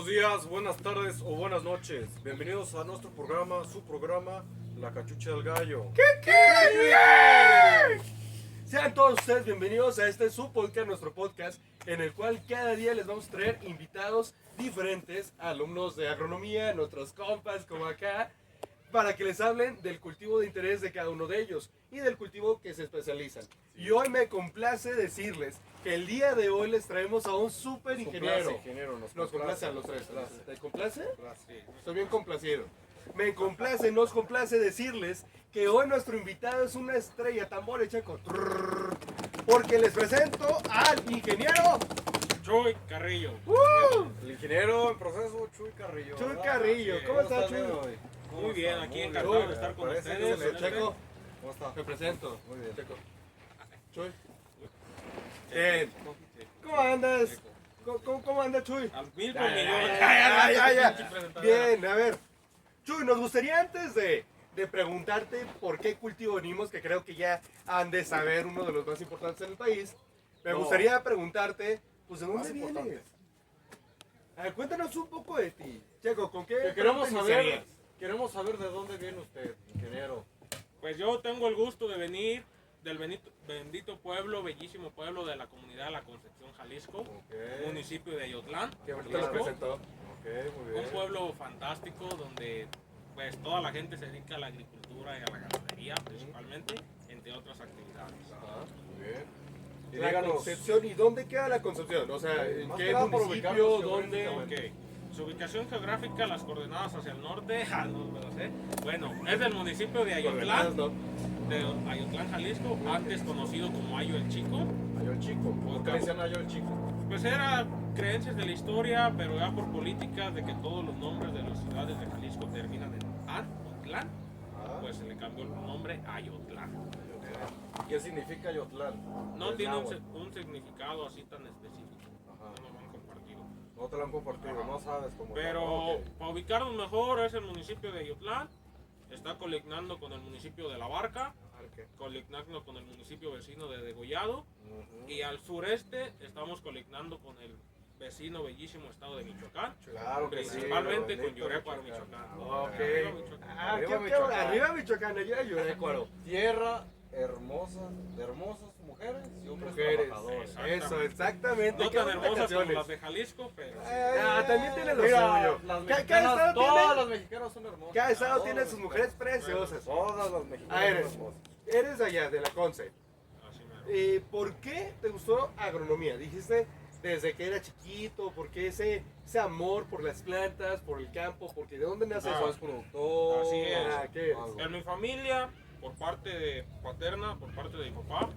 Buenos días, buenas tardes o buenas noches. Bienvenidos a nuestro programa, su programa, La Cachucha del Gallo. Sean todos ustedes bienvenidos a este su podcast, nuestro podcast, en el cual cada día les vamos a traer invitados diferentes, alumnos de agronomía, nuestros compas como acá, para que les hablen del cultivo de interés de cada uno de ellos y del cultivo que se especializan. Y hoy me complace decirles que el día de hoy les traemos a un súper ingeniero. Nos complace a los tres. ¿Te complace? Sí. Estoy bien complacido. Me complace, nos complace decirles que hoy nuestro invitado es una estrella, tambor checo. Porque les presento al ingeniero Chuy Carrillo. El ingeniero en proceso, Chuy Carrillo. Chuy ¿verdad? Carrillo. Sí. ¿Cómo estás, el día de Chuy? hoy? ¿Cómo Muy bien, está? aquí Muy encantado bien. de estar con Parece ustedes. que se le- Checo, ¿Cómo está? me presento. Muy bien. Checo. Chuy. Bien. ¿Cómo andas? ¿Cómo anda, Chuy? Al mil Ya, por ya, millón. ya. Bien, a ver. Chuy, nos gustaría antes de preguntarte por qué cultivo venimos, que creo que ya han de saber uno de los más importantes en el país. Me No. gustaría preguntarte, pues, ¿de Más dónde importante. vienes? A ver, cuéntanos un poco de ti. Checo, ¿con qué? Que queremos pregunta saber, iniciarías? de dónde viene usted, ingeniero. Pues yo tengo el gusto de venir del bendito pueblo, bellísimo pueblo de la comunidad La Concepción, Jalisco, Ok. municipio de Ayotlán, Que ahorita lo Jalisco. presentó. Ok, muy bien. Un pueblo fantástico donde pues toda la gente se dedica a la agricultura y a la ganadería principalmente, entre otras actividades. Ajá, muy bien. Y La díganos, Concepción, ¿y dónde queda la Concepción? O sea, ¿en Más qué que nada por municipio? ubicarnos ¿Dónde? geográficamente. Ok, su ubicación geográfica, las coordenadas hacia el norte, no me lo sé. Bueno, es del municipio de Coordenadas, Ayotlán, ¿no? de Ayotlán, Jalisco, antes conocido como Ayo el Chico. Ayo el Chico. ¿Por qué le decían Ayo el Chico? Pues era creencias de la historia, pero ya por políticas de que todos los nombres de las ciudades de Jalisco terminan en An o Tlán, Ah, pues se le cambió el nombre a Ayotlán. ¿qué significa Ayotlán? No En tiene náhuatl. un significado así tan específico, Ajá. no lo han compartido. No te lo han compartido, no sabes cómo. Pero Ok. para ubicarnos mejor es el municipio de Ayotlán, está colinando con el municipio de La Barca, colinando con el municipio vecino de Degollado, Ujú. y al sureste estamos colinando con el vecino bellísimo estado de Michoacán, Claro que sí. principalmente con bendito Yorécuaro, Michoacán. Michoacán. Ok. Arriba, Michoacán. Ah, Arriba, qué Michoacán. arriba Michoacán, allá Ayorécuaro. Tierra hermosa, de hermosas mujeres y hombres Mujeres. trabajadores. Exactamente. Eso, exactamente. No qué tan bonitas hermosas como canciones. las de Jalisco, pero sí. También tiene lo Mira, suyo. las Cada mexicanas, estado todas tiene- las mexicanas son hermosas. Cada estado Todas tiene las sus mexicanas. mujeres preciosas. Todas las A mexicanas ver, son hermosas. eres allá, de la Conce. Así mero. ¿Por qué te gustó agronomía? Dijiste desde que era chiquito, ¿por qué ese amor por las plantas, por el campo? Porque ¿de dónde nace Ah, eso? Sos productor. Así es. ¿Qué es? algo. En mi familia, por parte de paterna, por parte de mi papá,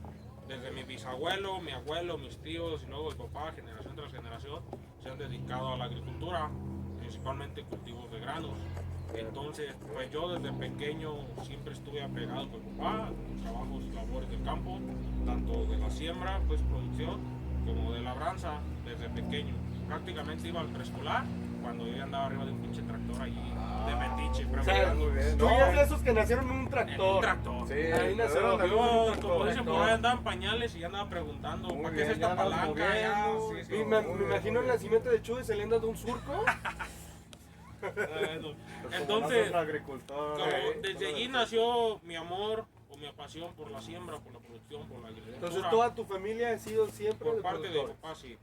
desde mi bisabuelo, mi abuelo, mis tíos y luego el papá, generación tras generación, se han dedicado a la agricultura, principalmente cultivos de granos. Entonces, pues yo desde pequeño siempre estuve apegado con mi papá, trabajos y labores del campo, tanto de la siembra, pues producción, como de labranza desde pequeño. Prácticamente iba al preescolar cuando yo ya andaba arriba de un pinche tractor allí de metiche, O sea, preparando. muy bien. tú No. eres de esos que nacieron en un En un tractor. tractor. Sí, Ahí nació pero donde Yo, hubo un como tractor. dicen por ahí, andaba en pañales y ya andaba preguntando, Muy ¿para qué es bien, ya esta andas palanca? Ya, moviendo, sí, sí. Y Muy me bien, imagino el muy nacimiento de Chuy saliendo de un surco. Bueno, Pues entonces, como agricultor. como desde allí nació mi amor o mi pasión por la siembra, por la producción, por la agricultura. Entonces toda tu familia ha sido siempre Por de parte de mi productores. papá, sí.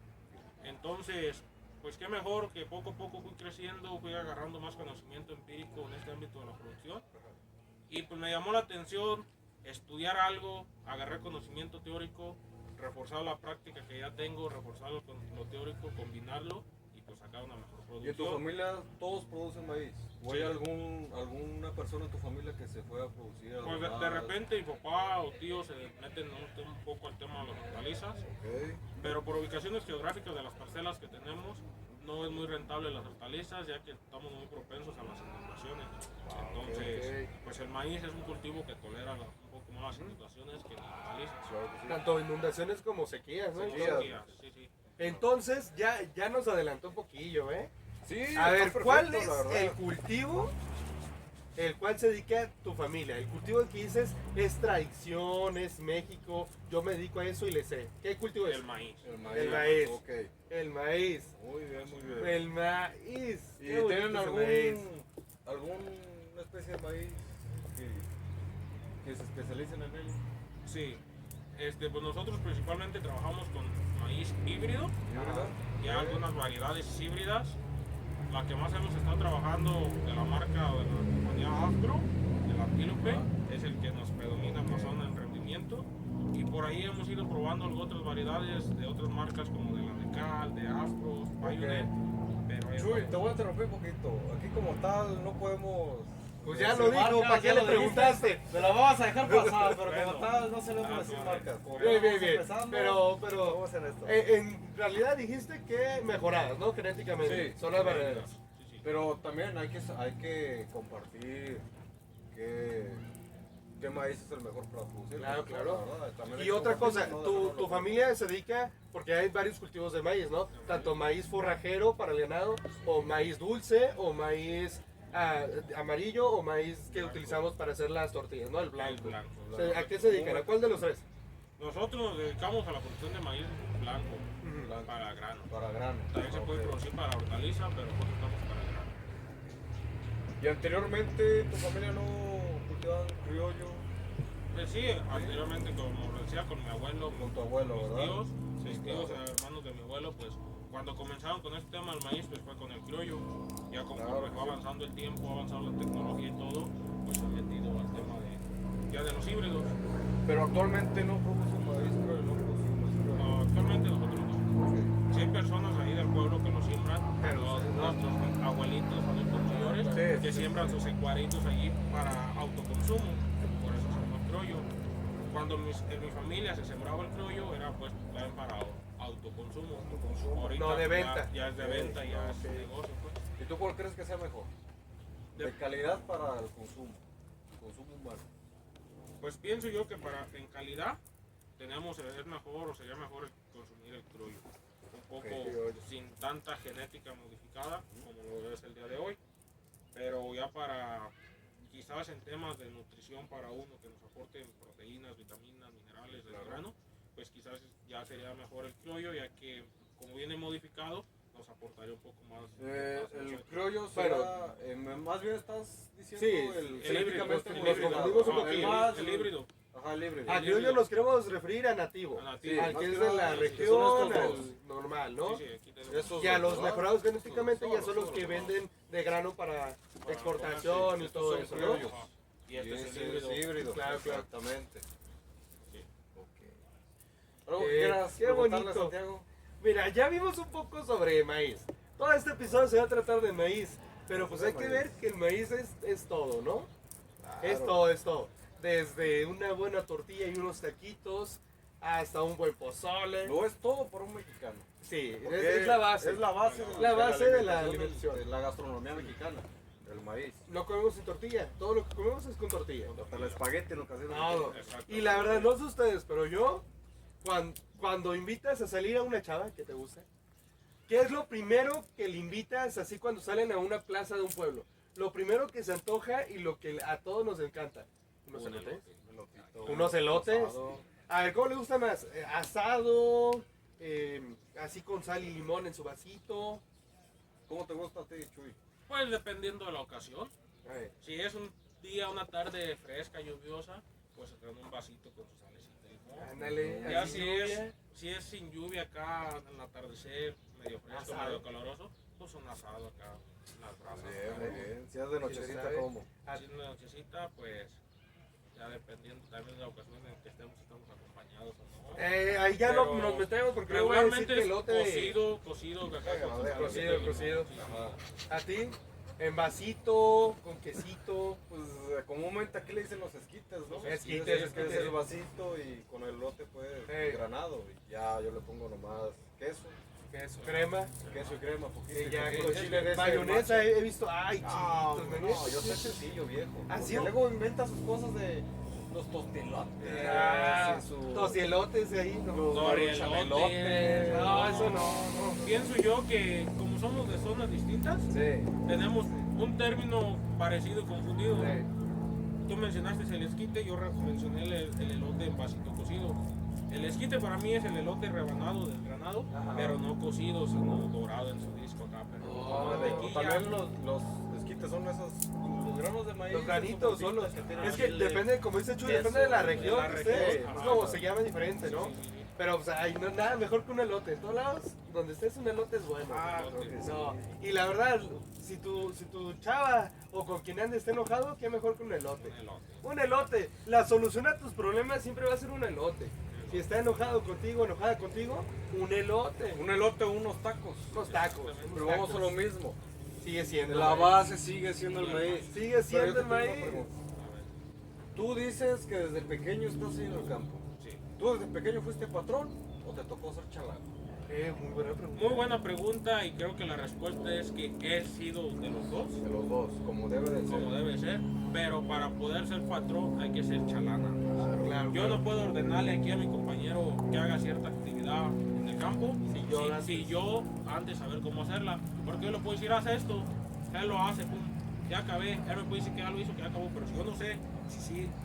Entonces, pues qué mejor que poco a poco fui creciendo, fui agarrando más conocimiento empírico en este ámbito de la producción. Y pues me llamó la atención estudiar algo, agarré conocimiento teórico, reforzar la práctica que ya tengo, reforzarlo con lo teórico, combinarlo y pues sacar una mejor ¿Y en tu producción. familia todos producen maíz? ¿O hay Sí. alguna persona en tu familia que se fue a producir? Pues de repente mi papá o tío se meten un poco al tema de las hortalizas, Ok. pero por ubicaciones geográficas de las parcelas que tenemos, no es muy rentable las hortalizas, ya que estamos muy propensos a las inundaciones. Entonces, ok. pues el maíz es un cultivo que tolera un poco más las inundaciones que las hortalizas. Claro que sí. Tanto inundaciones como sequías, ¿no? Sequías. Sequías, sí, sí. Entonces ya nos adelantó un poquillo, ¿eh? Sí, A está ver, perfecto, ¿cuál es la verdad. el cultivo el cual se dedica tu familia? El cultivo que dices es tradición, es México, yo me dedico a eso y le sé. ¿Qué cultivo es? El maíz. El maíz. El maíz. Ok. El maíz. Muy bien. muy bien. El maíz. ¿Y Qué bonito tienen es el maíz. alguna especie de maíz que se especialicen en él? Sí. Pues nosotros principalmente trabajamos con maíz híbrido y algunas variedades híbridas. La que más hemos estado trabajando de la marca de la compañía Astro, el antílope, es el que nos predomina más aún en rendimiento. Y por ahí hemos ido probando otras variedades de otras marcas como de la Decal, de Astro, Pioneer. Pero ahí Chuy, vamos. te voy a interrumpir un poquito. Aquí como tal no podemos... Pues ya decir lo dijo, marcas, ¿para qué ya le lo dijiste. preguntaste? Me la vamos a dejar pasar, pero Bueno. como tal no se le vamos a decir Ah, marcas. Como Bien, bien, vamos bien. empezando, Pero vamos en esto. en realidad dijiste que mejoradas, ¿no? Genéticamente. Sí, Son las sí, variedades. Sí, sí. Pero también hay que compartir qué maíz es el mejor para producir. Claro, porque, claro. la verdad, también hay Y que otra cosa, compartir, no dejarlo tu loco. familia se dedica, porque hay varios cultivos de maíz, ¿no? Tanto maíz forrajero para el ganado, o maíz dulce, o maíz amarillo, o maíz que Blanco. utilizamos para hacer las tortillas, ¿no? El blanco. El blanco. O sea, ¿a qué se dedican? ¿A cuál de los tres? Nosotros nos dedicamos a la producción de maíz blanco Blanco. para grano. Para grano. También se puede Ok. producir para hortaliza, pero nosotros estamos para grano. Y anteriormente tu familia no cultivaban criollo Pues sí, anteriormente, como decía, con mi abuelo, con tu abuelo, mis ¿verdad? tíos, Sí, mis tíos, claro. hermanos de mi abuelo, pues cuando comenzaron con este tema del maíz, pues fue con el criollo. Ya conforme Claro que fue sí. avanzando el tiempo, ha avanzado la tecnología y todo, pues se ha metido al tema de los híbridos. Pero actualmente no producen maíz, creo, no producimos criollo. Actualmente nosotros no. Ok. Sí hay personas ahí del pueblo que lo siembran, Pero los, ustedes no. nuestros abuelitos, adultos mayores, Sí, que sí, siembran sus ecuaritos allí para autoconsumo, por eso se llama criollo. Cuando en mi familia se sembraba el criollo era pues también para autoconsumo. Ahorita No, de ya- venta. Ya es de venta, ya es Ok. negocio pues. ¿Y tú cuál crees que sea mejor? De De- calidad para el consumo humano. Pues pienso yo que en calidad es mejor o sería mejor consumir el criollo. Un poco criollo. sin tanta genética modificada como lo es el día de hoy. Pero ya para quizás en temas de nutrición para uno que nos aporten proteínas, vitaminas, minerales del Claro. grano, pues quizás ya sería mejor el criollo, ya que como viene modificado nos aportaría un poco más. más a El nosotros. criollo Pero- será, más bien estás diciendo Sí, el El híbrido, genéticamente el nos híbrido. confundimos un Ajá, poquito. más- el híbrido. Ajá, el híbrido. A El criollo híbrido. nos queremos referir a nativo. A Sí, nativo. Al más que que es de nada, la sí, sí, región, son estos dos. al normal, ¿no? Sí, sí, aquí tenemos. Esos Y a dos, los ¿verdad? mejorados genéticamente ya Son son los los que dos. venden de grano para Para exportación y estos todo son eso, ¿no? criollos. Ajá. Y Y este es ese el híbrido. es híbrido. Claro, claro. Exactamente. Sí. Ok. ¿Algo que quieras Qué preguntarle, bonito. Santiago? Mira, ya vimos un poco sobre maíz. Todo este episodio se va a tratar de maíz, pero pues hay que ver que el maíz es todo, ¿no? Es Claro. todo, es todo. Desde una buena tortilla y unos taquitos hasta un buen pozole. Lo es todo por un mexicano. Sí, Porque es la base. Es la base, La base de la alimentación. de la gastronomía mexicana. El maíz. No comemos sin tortilla. Todo lo que comemos es con tortilla. Hasta el espagueti en ocasiones. Todo. Exacto. Y la verdad, no sé ustedes, pero yo, cuando invitas a salir a una chava que te gusta, ¿qué es lo primero que le invitas así cuando salen a una plaza de un pueblo? Lo primero que se antoja y lo que a todos nos encanta. Unos Un elotes. Elotito, Unos elotes. asado. A ver, ¿cómo le gusta más? Asado, así con sal y limón en su vasito. ¿Cómo te gusta a ti, Chuy? Pues dependiendo de la ocasión. Ay, Si es un día, una tarde fresca, lluviosa, pues se trae un vasito con su salecita de limón. ándale, Ya así si es sin lluvia acá, en el atardecer, medio fresco, Asado. medio caloroso, pues un asado acá, unas brasas. Bien, acá. muy bien. Si es de nochecita, sabe? ¿cómo? Si es una nochecita, pues ya dependiendo también de la ocasión en que estamos acompañados o no. ahí ya Pero nos metemos porque luego voy a decir regularmente que es elote de... cocido, acá Venga, con su venga, salecita cocido, de limón, cocido. sí, sí. Ajá. ¿A ti? En vasito, con quesito. Pues comúnmente aquí le dicen los esquites, ¿no? Los esquites, Es esquites. el vasito y con el lote pues granado. Y ya yo le pongo nomás queso, Queso, crema. queso y crema, poquito. Y ya poquito con chile de ese mayonesa macho. he visto. Ay, No, chiquitos, no, yo soy sencillo, viejo. ¿Ah, Porque sí? luego inventa sus cosas de los tostilotes. Ah, y su- tosielotes de ahí, ¿no? los Dorielotes. maruchanelotes. No, eso no. Pienso yo que como somos de zonas distintas, Sí. tenemos un término parecido y confundido. Sí. Tú mencionaste el esquite, yo mencioné el elote en vasito cocido. El esquite para mí es el elote rebanado, desgranado, Ajá. pero no cocido, sino dorado en su disco acá. Pero Oh, mantequilla, También los esquites son esos, los granos de maíz. Los granitos son los que tienen Es que chile. depende, como dice Chuy, queso, depende de la de región la que región, esté. ajá. Es como se llama diferente, ¿no? Sí, sí, sí. Pero, o sea, hay nada mejor que un elote. En todos lados, donde estés un elote es bueno. Ah, creo que sí. No, y la verdad, si tu chava o con quien ande esté enojado, qué mejor que un elote. Un elote. Un elote. La solución a tus problemas siempre va a ser un elote. Si está enojado contigo, enojada contigo, un elote. Un elote o unos tacos. Unos tacos. Pero unos vamos a tacos. lo mismo. Sigue siendo. La el maíz. base sigue siendo el maíz. Sigue Pero siendo yo te el tengo una maíz. pregunta. Tú dices que desde pequeño estás en el campo. Sí. ¿Tú desde pequeño fuiste patrón o te tocó ser chalán? Muy buena pregunta. Muy buena pregunta y creo que la respuesta es que he sido de los dos, De los dos, como debe de ser. como debe ser, pero para poder ser patrón hay que ser chalana. Claro, Yo no puedo ordenarle aquí a mi compañero que haga cierta actividad en el campo si yo antes saber cómo hacerla. Porque yo le puedo decir, haz esto, él lo hace, pum, ya acabé. Él me puede decir que ya lo hizo, que ya acabó, pero si yo no sé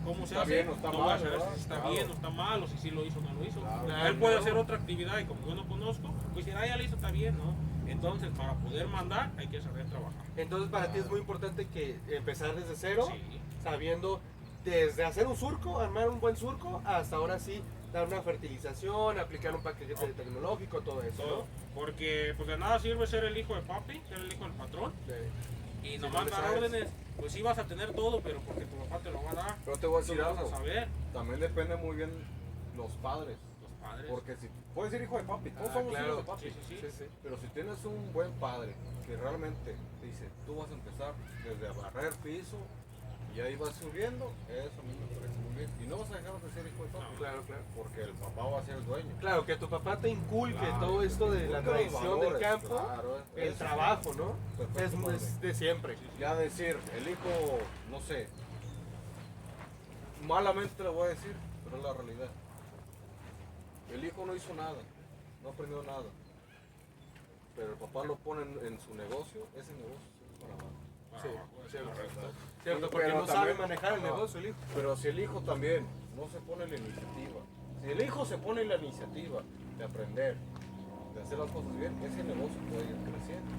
cómo se Está hace, bien o está no voy a mal, saber ¿verdad? si está Claro. bien o está mal, o si sí lo hizo o no lo hizo. Claro. Él puede hacer otra actividad y como yo no conozco, pues decir, ya lo hizo, está bien, ¿no? Entonces, para poder mandar, hay que saber trabajar. Entonces para ti es muy importante que empezar desde cero, Sí. sabiendo desde hacer un surco, armar un buen surco, hasta ahora sí dar una fertilización, aplicar un paquete tecnológico, todo eso, Todo. Porque pues de nada sirve ser el hijo de papi, ser el hijo del patrón ¿no? y Si nomás no le dar sabes. órdenes. Pues sí vas a tener todo, pero porque tu papá te lo va a dar. Pero te voy a Tú decir lo vas algo. a saber, También depende muy bien los padres. los padres. Porque si puedes ser hijo de papi, todos Ah, somos claro. hijos de papi. Sí, sí, sí. Sí, sí. Pero si tienes un buen padre que realmente dice, tú vas a empezar desde barrer piso y ahí vas subiendo, eso a mí me parece muy bien. Y no vas a dejar de ser hijo de papi. No, Claro, claro. Porque el papá va a ser el dueño. Claro, que tu papá te inculque Claro, todo esto de la Inculca los tradición del valores, campo, claro, el eso trabajo, ¿no? Perfecto, Es de siempre. Ya decir, el hijo, no sé, malamente le voy a decir, pero es la realidad. El hijo no hizo nada, no aprendió nada. Pero el papá lo pone en su negocio, ese negocio es para abajo. Para Sí, abajo, es cierto. correcto. Cierto, Sí, porque pero no sabe también- manejar el ajá. negocio el hijo. Pero si el hijo también no se pone la iniciativa, si el hijo se pone la iniciativa de aprender, de hacer las cosas bien, ese negocio puede ir creciendo.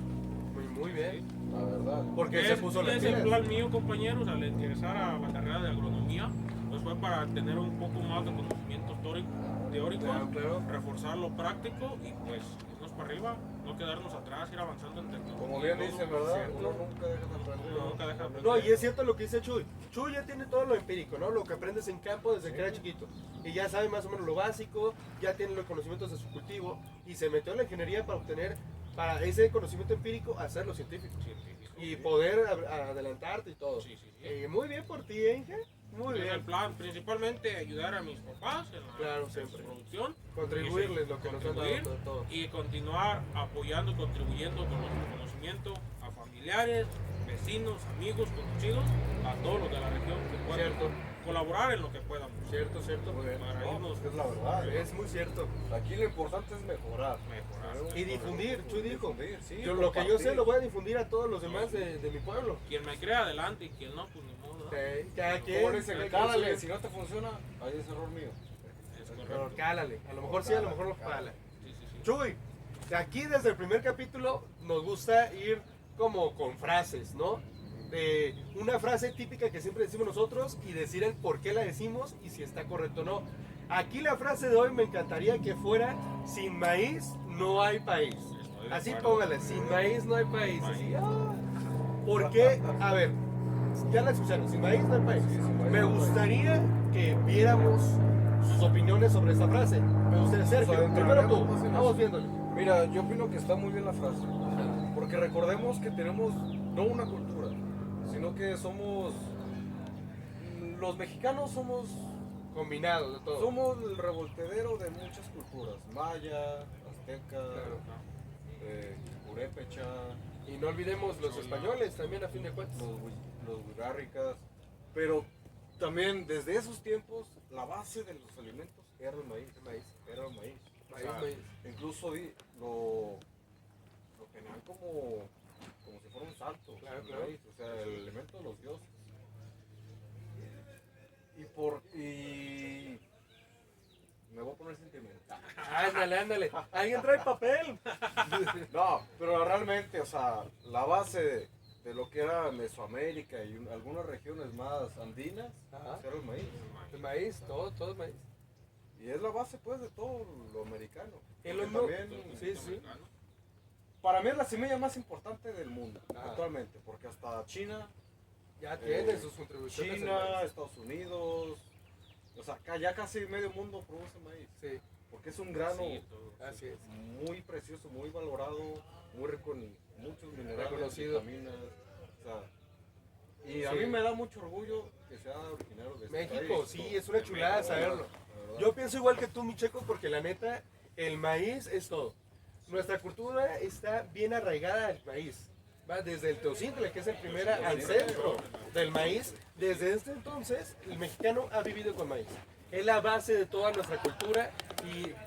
Muy bien. La verdad. Porque se Es, puso la es pilas. el plan mío, compañeros, al ingresar a la carrera de agronomía, pues fue para tener un poco más de conocimientos teóricos, Claro, claro. reforzar lo práctico y pues irnos para arriba, no quedarnos atrás, ir avanzando en tecnología. Como bien todo. dicen, ¿verdad? Cierto. Uno nunca deja de aprender. Uno nunca deja de aprender. No, y es cierto lo que dice Chuy. Chuy ya tiene todo lo empírico, ¿no? Lo que aprendes en campo desde que era chiquito. Y ya sabe más o menos lo básico, ya tiene los conocimientos de su cultivo y se metió en la ingeniería para obtener, para ese conocimiento empírico, hacerlo científico. Científico. Y poder adelantarte y todo. Sí, sí, sí. Muy bien por ti, Inge. Muy Es el bien. plan, principalmente ayudar a mis papás en la Claro, en siempre. su producción. Contribuirles lo que nos han Contribuir dado todo. y continuar apoyando, contribuyendo con nuestro conocimiento a familiares, vecinos, amigos, conocidos, a todos los de la región que puedan Cierto. colaborar en lo que podamos. Cierto, cierto. Muy bien. Para No, irnos es la verdad. Es muy cierto. Aquí lo importante es mejorar. mejorar. Y difundir, Chuy dijo. Difundir, sí, Yo, lo que yo sé compartir. lo voy a difundir a todos los demás de mi pueblo. Quien me crea adelante y quien no, pues ni modo. ¿no? Cada quien. Como dicen, cada cálale, quien. si no te funciona, ahí es error mío. Es Pero correcto. cálale. A lo mejor sí, a lo mejor no cala. Sí, sí, sí. Chuy, aquí desde el primer capítulo nos gusta ir como con frases, ¿no? De una frase típica que siempre decimos nosotros y decir el por qué la decimos y si está correcto o no. Aquí la frase de hoy me encantaría que fuera: sin maíz no hay país. Estoy de Así acuerdo. póngale, sin maíz no hay país. Maíz. Así, ¿por qué? A ver, ya la escucharon, sin maíz no hay país. sin maíz Me no hay gustaría que viéramos sus opiniones sobre esta frase. Me gustaría, Sergio, primero tú, adentraremos más en vamos eso. viéndole. Mira, yo opino que está muy bien la frase. Porque recordemos que tenemos no una cultura, sino que somos. Los mexicanos somos. Combinado de todo. Somos el revoltedero de muchas culturas. Maya, azteca, Claro. purépecha, Y no olvidemos los españoles también, a fin de cuentas. los wixárikas. Pero también desde esos tiempos, la base de los alimentos era el maíz. Era el maíz. Maíz, O sea, maíz. Incluso lo tenían como si fuera un santo. Claro, el claro. maíz, o sea, el elemento de los dioses. Y me voy a poner sentimental. Ándale. ¿Alguien trae papel? No, pero realmente, o sea, la base de lo que era Mesoamérica y algunas regiones más andinas, Ajá. era el maíz. El maíz, todo es maíz. Y es la base, pues, de todo lo americano. El Porque hondo- también, Sí. para mí es la semilla más importante del mundo, Ajá. actualmente, porque hasta China, Ya tiene sus contribuciones. el China, maíz. Estados Unidos, o sea, ya casi medio mundo produce maíz. Sí, Porque es un grano Sí, todo. así es. muy precioso, muy valorado, muy rico en muchos minerales, Reconocido. vitaminas, o sea, y a Sí. mí me da mucho orgullo que sea originario de este México, país. sí, es una chulada México, saberlo. La verdad. Yo pienso igual que tú, mi Checo, porque la neta, el maíz es todo. Nuestra cultura está bien arraigada al maíz. Va desde el teocintle, que es el primer ancestro del maíz. Desde este entonces, el mexicano ha vivido con maíz. Es la base de toda nuestra cultura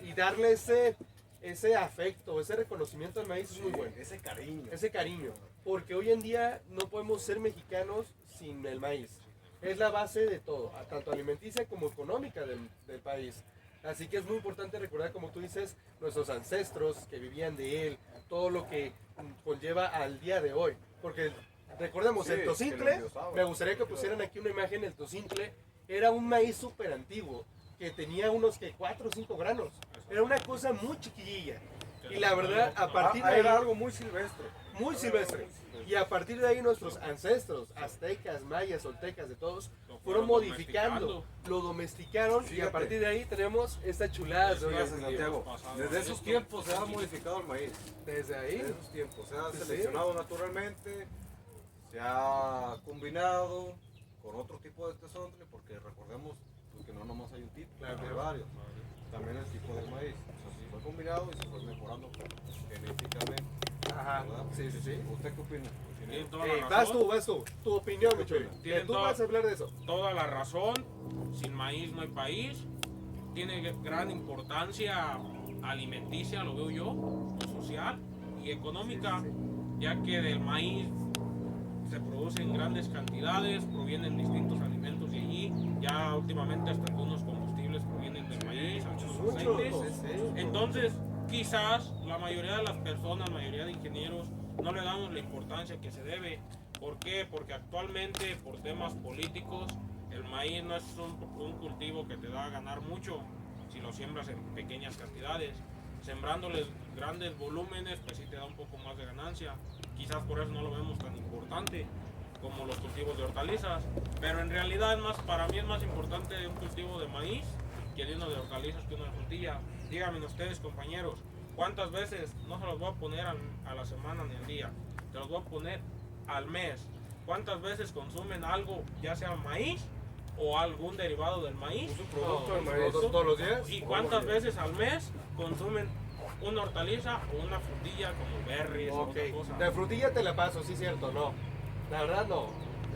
y darle ese afecto, ese reconocimiento al maíz es muy bueno. Ese cariño. Ese cariño. Porque hoy en día no podemos ser mexicanos sin el maíz. Es la base de todo, tanto alimenticia como económica del país. Así que es muy importante recordar, como tú dices, nuestros ancestros que vivían de él, todo lo que conlleva al día de hoy. Porque recordemos, Sí, el que tocintle, lo endiosaban. me gustaría que pusieran aquí una imagen, el tocintle era un maíz súper antiguo, que tenía unos que 4 o 5 granos. Era una cosa muy chiquillilla. Y la verdad, a partir de ahí, Era algo muy silvestre. muy silvestre. Y a partir de ahí nuestros ancestros, aztecas, mayas, oltecas, de todos, Lo fueron fueron modificando, lo domesticaron y a Fíjate. partir de ahí tenemos esta chulada. de hoy Fíjate, en día. Santiago, pasado. desde esos tiempos se ha modificado el maíz. Desde ahí, Desde esos tiempos se ha Sí, seleccionado naturalmente, se ha combinado con otro tipo de tesontle, porque recordemos pues, que no nomás hay un tipo, Claro, hay claro. varios. También el tipo de maíz. O sea, se fue combinado y se fue mejorando genéticamente. ajá, ¿Verdad? sí. ¿Usted qué opina? Tienen toda la Vas razón. tú, tu opinión, mi chulo. Tienen Tú toda- vas a hablar de eso. Toda la razón. Sin maíz no hay país. Tiene gran importancia alimenticia, lo veo yo, social y económica, ya que del maíz se producen grandes cantidades, provienen distintos alimentos de allí. Ya últimamente hasta algunos combustibles provienen del maíz, algunos aceites. Entonces, quizás la mayoría de las personas, la mayoría de ingenieros, no le damos la importancia que se debe. ¿Por qué? Porque actualmente, por temas políticos, el maíz no es un cultivo que te da a ganar mucho si lo siembras en pequeñas cantidades. Sembrándoles grandes volúmenes, pues sí te da un poco más de ganancia. Quizás por eso no lo vemos tan importante como los cultivos de hortalizas. Pero en realidad, para mí es más importante un cultivo de maíz que de uno de hortalizas que uno de frutilla. Díganme ustedes, compañeros, ¿cuántas veces, no se los voy a poner a la semana ni al día, se los voy a poner al mes? ¿Cuántas veces consumen algo, ya sea maíz o algún derivado del maíz? Un producto del No, maíz. todos los días. ¿Y cuántas veces al mes consumen una hortaliza o una frutilla como berries o Ok, otra cosa? de frutilla te la paso, sí, cierto, no. La verdad, no.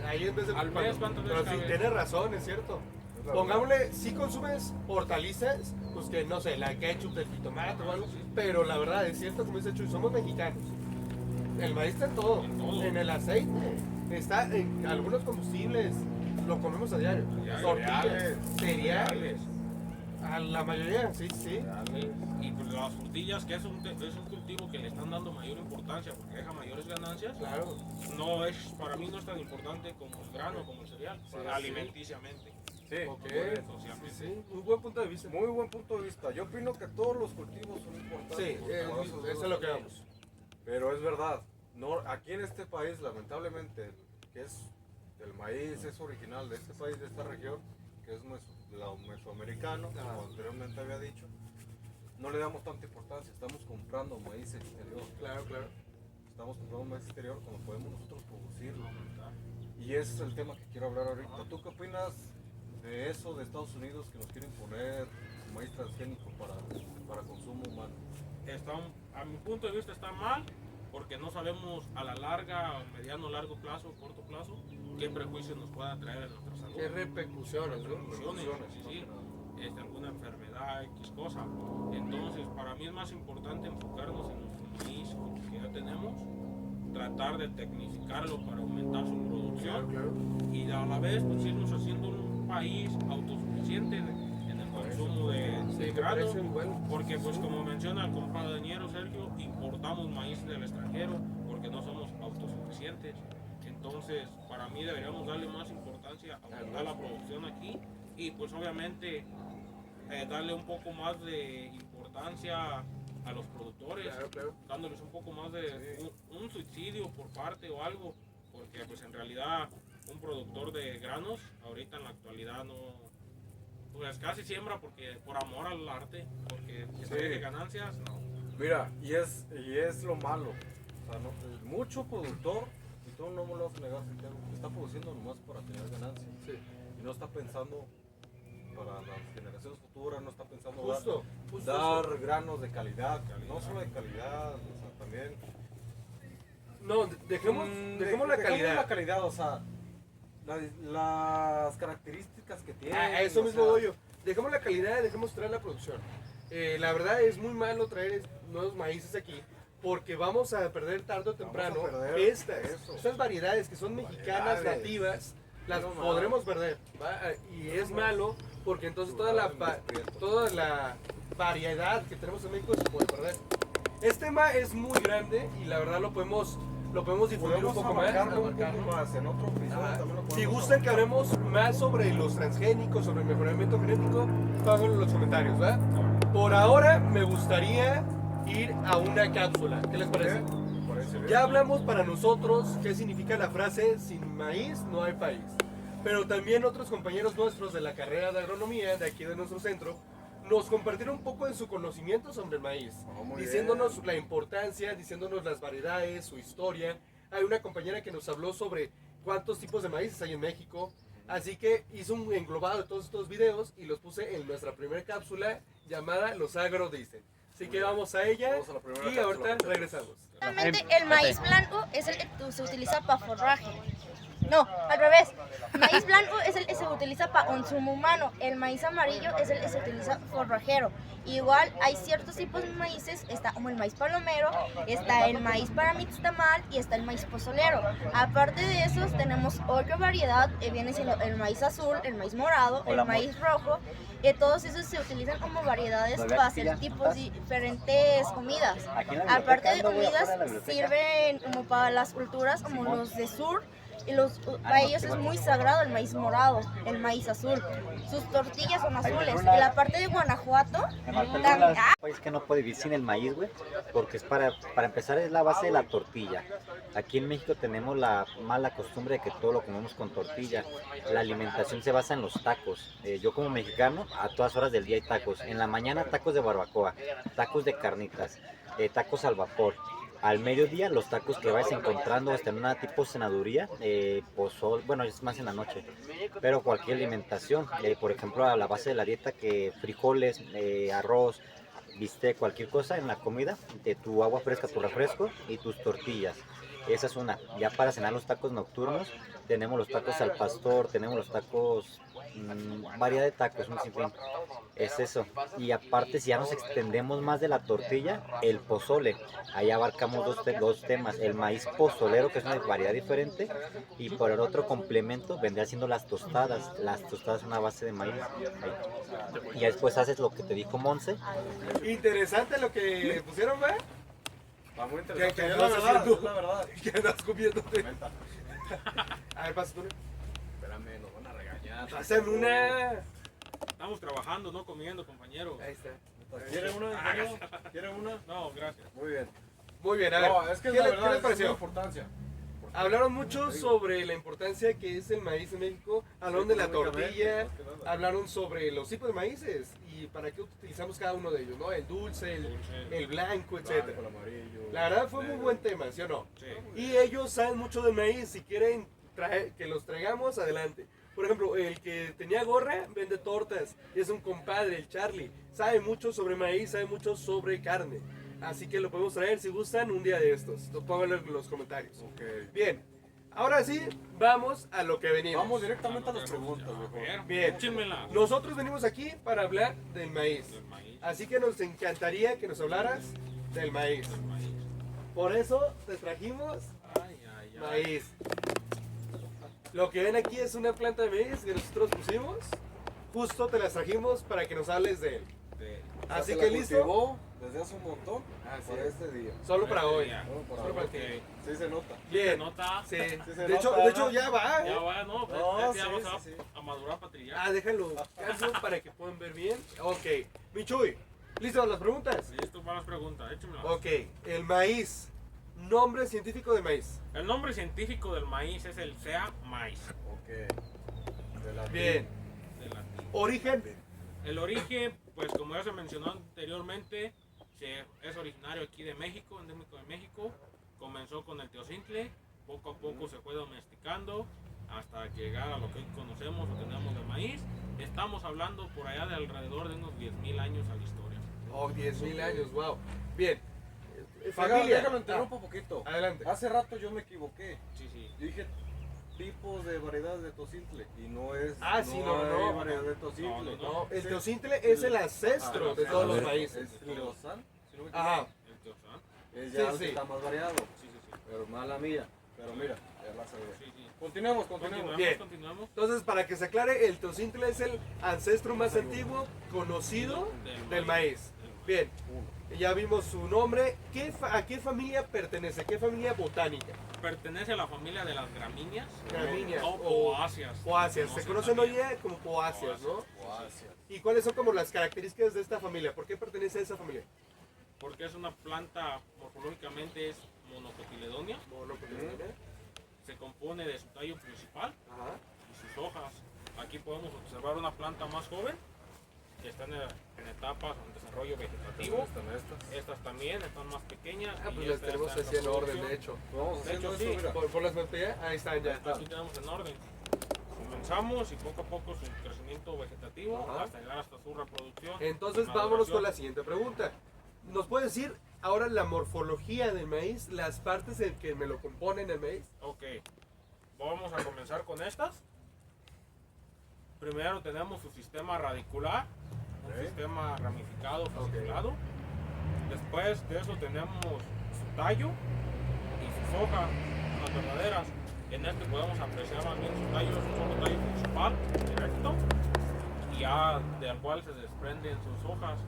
Ahí en vez de. Al mes, ¿cuántas veces Pero sí, cabe? tienes razón, es cierto. Es la Pongámosle, si consumes hortalizas, pues que no sé, la ketchup del jitomate o algo, pero la verdad es cierto, como dice Chuy, somos mexicanos. El maíz está en todo, En todo. en el aceite, está en algunos combustibles, lo comemos a diario. Tortillas, cereales, a la mayoría, sí. Y pues las frutillas, que es un cultivo que le están dando mayor importancia porque deja mayores ganancias, Claro. para mí no es tan importante como el grano, como el cereal, alimenticiamente. Sí, Ok, socialmente. sí, muy buen punto de vista. muy buen punto de vista. Yo opino que todos los cultivos son importantes. Sí, por eso eso es lo que vamos. Pero es verdad, no, aquí en este país, lamentablemente, que es el maíz es original de este país, de esta región, que es mesoamericano, como anteriormente había dicho, no le damos tanta importancia, estamos comprando maíz exterior. Claro. Estamos comprando maíz exterior como podemos nosotros producirlo. Y ese es el tema que quiero hablar ahorita. ¿Tú qué opinas de eso de Estados Unidos que nos quieren poner maíz transgénico para consumo humano? A mi punto de vista está mal porque no sabemos a la larga, mediano, largo plazo, corto plazo, qué prejuicios nos pueda traer en nuestra salud. Qué repercusiones, ¿no? Repercusiones, sí. Alguna enfermedad, X cosa. Entonces, para mí es más importante enfocarnos en nuestro maíz que ya tenemos, tratar de tecnificarlo para aumentar su producción Claro. y a la vez pues irnos haciendo un país autosuficiente en el consumo consumo de me grano, parece igual. porque pues como menciona el compañero Sergio, importamos maíz del extranjero porque no somos autosuficientes. Entonces, para mí deberíamos darle más importancia a aumentar la producción aquí y pues obviamente darle un poco más de importancia a los productores, Claro. dándoles un poco más de un subsidio por parte o algo, porque pues en realidad un productor de granos ahorita en la actualidad no, pues casi siembra porque por amor al arte, porque de ganancias no. Mira, y es lo malo. O sea, mucho productor, y tú no me lo vas a negar, Santiago, está produciendo nomás para tener ganancias. Sí. Y no está pensando para las generaciones futuras, no está pensando Justo dar granos de calidad, no solo de calidad, o sea, también. No, dejemos la calidad. La calidad, o sea, las características que tiene. A eso o mismo sea, voy yo. Dejemos la calidad, dejemos traer la producción. La verdad es muy malo traer nuevos maíces aquí porque vamos a perder tarde o temprano perder estas variedades que son mexicanas, Variedades. nativas, las No, podremos perder. ¿va? Y es malo porque entonces toda la variedad que tenemos en México se puede perder. Este tema es muy grande y la verdad lo podemos difundir un poco más. abarcarlo en otro episodio Ajá. también lo podemos Si gustan que abarcar. hablemos más sobre los transgénicos, sobre el mejoramiento genético, pónganlo en los comentarios, ¿va? Por ahora me gustaría ir a una cápsula. ¿Qué les parece? Me parece bien. Ya hablamos para nosotros qué significa la frase sin maíz no hay país. Pero también otros compañeros nuestros de la carrera de agronomía de aquí de nuestro centro nos compartieron un poco de su conocimiento sobre el maíz, Muy diciéndonos bien. la importancia, diciéndonos las variedades, su historia. Hay una compañera que nos habló sobre cuántos tipos de maíces hay en México. Así que hizo un englobado de todos estos videos y los puse en nuestra primera cápsula llamada Los Agro Dicen. Así que vamos a ella Vamos a la primera y cápsula. ahorita regresamos. Realmente el maíz blanco es el que se utiliza para forraje. No, al revés. El maíz blanco es el que se utiliza para consumo humano. El maíz amarillo es el que se utiliza forrajero. Igual hay ciertos tipos de maíces, está como el maíz palomero, está el maíz para mixtamal y está el maíz pozolero. Aparte de esos tenemos otra variedad, viene siendo el maíz azul, el maíz morado, el maíz rojo. Todos esos se utilizan como variedades para hacer tipos diferentes comidas. Aparte de comidas, sirven como para las culturas como los de sur. Y para ellos es muy sagrado el maíz morado, el maíz azul. Sus tortillas son azules. En la parte de Guanajuato, también, país que no puede vivir sin el maíz, güey, porque es para empezar es la base de la tortilla. Aquí en México tenemos la mala costumbre de que todo lo comemos con tortilla. La alimentación se basa en los tacos. Yo como mexicano, a todas horas del día hay tacos. En la mañana tacos de barbacoa, tacos de carnitas, tacos al vapor. Al mediodía los tacos que vayas encontrando hasta en una tipo cenaduría, pozol, bueno es más en la noche, pero cualquier alimentación, por ejemplo a la base de la dieta que frijoles, arroz, bistec, cualquier cosa en la comida, de tu agua fresca, tu refresco y tus tortillas. Esa es una. Ya para cenar los tacos nocturnos tenemos los tacos al pastor, tenemos los tacos, variedad de tacos, un sinfín. Es eso. Y aparte, si ya nos extendemos más de la tortilla, el pozole. Ahí abarcamos dos temas. El maíz pozolero, que es una variedad diferente, y por el otro complemento vendría siendo las tostadas. Las tostadas son una base de maíz. Ahí. Y ya después haces lo que te dijo Monse. Interesante lo que pusieron, ¿va? Va muy ¿Qué interesante. Es andas la verdad, haciendo? es la verdad. ¿Qué andas comiéndote? Comenta. A ver, pasa tú. Espérame, nos van a regañar. Pásame una. Estamos trabajando, no comiendo, compañero. Ahí está. ¿Quiere una? ingeniero? ¿Quiere una? No, gracias. Muy bien. Muy bien, a ver. No, es que ¿qué, es la le- verdad, ¿qué les es pareció? la importancia. Hablaron mucho sobre la importancia que es el maíz en México, hablaron de la tortilla, más que nada. hablaron sobre los tipos de maíces y para qué utilizamos cada uno de ellos, ¿no? El dulce, el blanco, etc. Blanco, el amarillo. La verdad fue muy buen tema, ¿sí o no? Sí. Y ellos saben mucho del maíz, si quieren que los traigamos, adelante. Por ejemplo, el que tenía gorra vende tortas, es un compadre, el Charlie, sabe mucho sobre maíz, sabe mucho sobre carne. Así que lo podemos traer si gustan un día de estos. Pónganlo en los comentarios. Ok. Bien, ahora sí, vamos a lo que venimos. Vamos directamente a las preguntas, viejo. Bien. Échenmela. Nosotros venimos aquí para hablar del maíz. Del maíz. Así que nos encantaría que nos hablaras del maíz. Del maíz. Por eso te trajimos Ay, ay, ay. maíz. Lo que ven aquí es una planta de maíz que nosotros pusimos. justo te las trajimos para que nos hables de él. O sea, Así se que la listo. cultivó desde hace un montón Así para es. este día. Solo para hoy. Solo para Solo para hoy. ti. Sí se nota. Bien. Nota. Sí. se De hecho, nota, ya va. Ya va, no, pues, No, ya sí, vamos sí, sí. a madurar para trillar. Ah, déjalo cambio para que puedan ver bien. Ok. Michuy, ¿listo las preguntas? Listo para las preguntas, échamelas. Ok. El maíz. Nombre científico de maíz. El nombre científico del maíz es el sea maíz. Ok. De la Bien. De latín. Origen. El origen, pues como ya se mencionó anteriormente, es originario aquí de México, endémico de México. Comenzó con el teocintle, poco a poco se fue domesticando hasta llegar a lo que hoy conocemos o tenemos de maíz. Estamos hablando por allá de alrededor de unos 10.000 años a la historia. Oh, 10.000 años, wow. Bien. Familia. Déjame Ah, interrumpo un poquito. adelante. Hace rato yo me equivoqué. Sí, sí. Dije tipos de variedades de tocintle y no es. Ah, sí, no, hay no. variedad de tocintle. No, el Sí. teocintle es el ancestro de todos los Es maíces. leosán, si no me equivoco. Ajá. El teozán. Es Sí, ya el sí. que está más variado. Sí, sí, sí. Pero mala mía. Pero mira, ya la sabía. Sí, sí. Continuemos. Continuemos, Bien. continuemos. Entonces, para que se aclare, el teocintle es el ancestro más antiguo conocido del maíz. Bien, ya vimos su nombre. ¿A qué familia pertenece? ¿Qué familia botánica? Pertenece a la familia de las gramíneas Gramíneas o poáceas. Poáceas. Se conocen hoy día como poáceas, ¿no? ¿Y cuáles son como las características de esta familia? ¿Por qué pertenece a esa familia? Porque es una planta, morfológicamente es monocotiledonia. Se compone de su tallo principal Ajá. y sus hojas. Aquí podemos observar una planta más joven que está en etapas de desarrollo vegetativo. Están estas. Estas también están más pequeñas. Ah, y pues las esta tenemos está en así en orden, reproducción. de hecho. Vamos De haciendo hecho, esto, sí. mira. ¿Por las ya? Ahí están ya. Aquí tenemos en orden. Comenzamos y poco a poco su crecimiento vegetativo Ajá. hasta llegar hasta su reproducción. Entonces, maduración. vámonos con la siguiente pregunta. ¿Nos puede decir ahora la morfología del maíz, las partes en que me lo componen el maíz? Ok, vamos a comenzar con estas. Primero tenemos su sistema radicular, un Ok. sistema ramificado, fasciculado. Después de eso tenemos su tallo y sus hojas, las verdaderas. En este podemos apreciar más bien su tallo, es un solo tallo principal, directo, y ya del cual se desprenden sus hojas.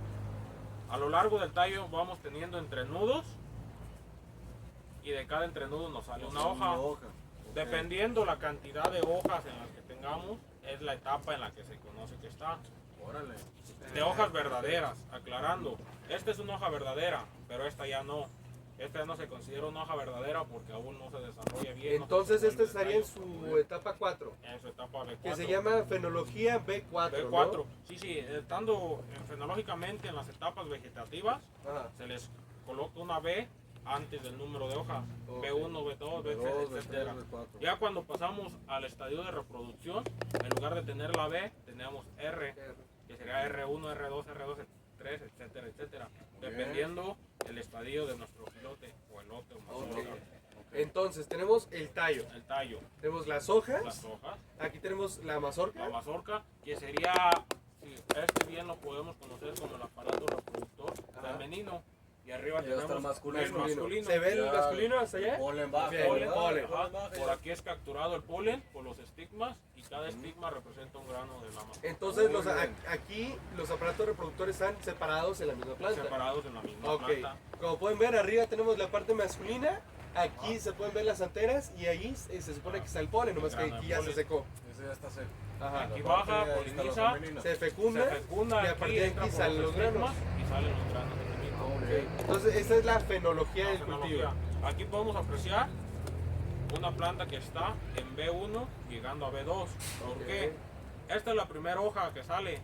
A lo largo del tallo vamos teniendo entrenudos y de cada entrenudo nos sale una hoja. Ok. Dependiendo la cantidad de hojas en las que tengamos, es la etapa en la que se conoce que está. Órale. De hojas verdaderas, aclarando. Esta es una hoja verdadera, pero esta ya no. Esta ya no se considera una hoja verdadera porque aún no se desarrolla bien. Entonces, no se este desenvuelve estaría en el tallo. su etapa 4, En su etapa B4. que se llama fenología B4. B4. ¿no? Sí, sí, estando fenológicamente en las etapas vegetativas, Ajá. se les coloca una B antes del número de hojas. Ok. B1, B2, B3, B2, etcétera. B3, B4. Ya cuando pasamos al estadio de reproducción, en lugar de tener la B, tenemos R, que sería R1, R2, R2, R3, etcétera, etcétera. Dependiendo del estadio de nuestro filote o elote o mazorca. Entonces, tenemos el tallo, El tallo, tenemos las hojas, las hojas, aquí tenemos la mazorca. la mazorca, que sería, si este bien lo podemos conocer como el aparato reproductor Ajá. femenino. Y arriba Ya está el tenemos masculino. el masculino. ¿Se ve el Ya. masculino hasta allá? Polen bajo, Bien, Polen, polen. ajá. bajo. Por aquí es capturado el polen por los estigmas y cada estigma representa un grano de la mazorca. Entonces, Muy bien. aquí los aparatos reproductores están separados en la misma planta. Separados en la misma Ok, planta. como pueden ver, arriba tenemos la parte masculina, aquí se pueden ver las anteras y ahí se supone que está el polen, nomás que Grano de aquí ya se polen. secó. Ese ya está seco. Ajá. Aquí La baja, parte, ahí está la poliniza, femenina. Se fecunda. se fecunda y a partir de entra aquí por salen los granos. estigmas y salen los granos del mismo. Entonces, esta es la fenología La del cultivo. fenología. Aquí podemos apreciar una planta que está en B1 llegando a B2. ¿Por qué? Esta es la primera hoja que sale.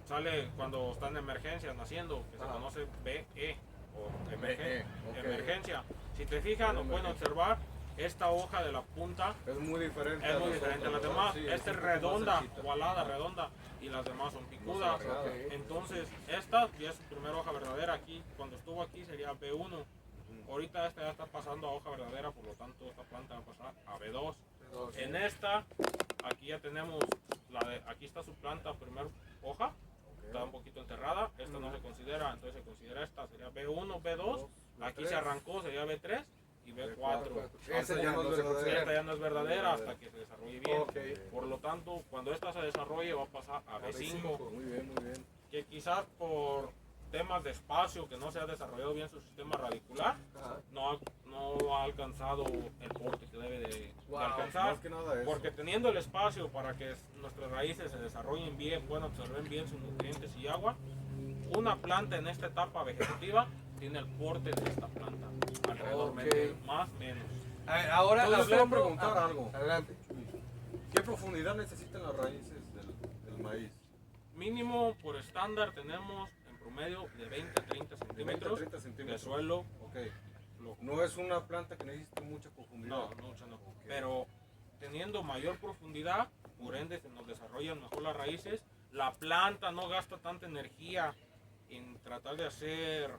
Sale cuando está en emergencia, naciendo, que se Ajá. conoce BE o ok. emergencia. Si te fijas, nos pueden observar esta hoja de la punta Es muy diferente. es muy diferente a las demás. Sí, Esta es un poco más redonda, cerquita. ovalada, redonda, y las demás son picudas. alargada. Ok. Entonces, esta ya es su primera hoja verdadera aquí. Cuando estuvo aquí sería B1. Ahorita esta ya está pasando a hoja verdadera, por lo tanto esta planta va a pasar a B2. En esta, aquí ya tenemos, aquí está su planta, primer hoja, está un poquito enterrada, esta no se considera, entonces se considera esta, sería B1, B2, aquí se arrancó, sería B3, y B4. Esa ya no se Esta considera. ya no es verdadera hasta que se desarrolle bien. Ok. Por lo tanto, cuando esta se desarrolle va a pasar a B5, Muy bien, muy bien. que quizás por temas de espacio, que no se ha desarrollado bien su sistema radicular, Ajá. no ha alcanzado el porte que debe de Wow, alcanzar. Más que nada eso. Porque teniendo el espacio para que nuestras raíces se desarrollen bien, puedan absorber bien sus nutrientes y agua, una planta en esta etapa vegetativa tiene el porte de esta planta, alrededor Ok. más o menos. Ahora Entonces, quiero hablando... preguntar algo. Adelante. ¿Qué profundidad necesitan las raíces del maíz? Mínimo por estándar tenemos en promedio de 20 a 30 De 20 a centímetros 30 de centímetros. suelo. Ok. Lo- No es una planta que necesite mucha profundidad. No, mucho no. Pero teniendo mayor profundidad, por ende se nos desarrollan mejor las raíces. La planta no gasta tanta energía en tratar de hacer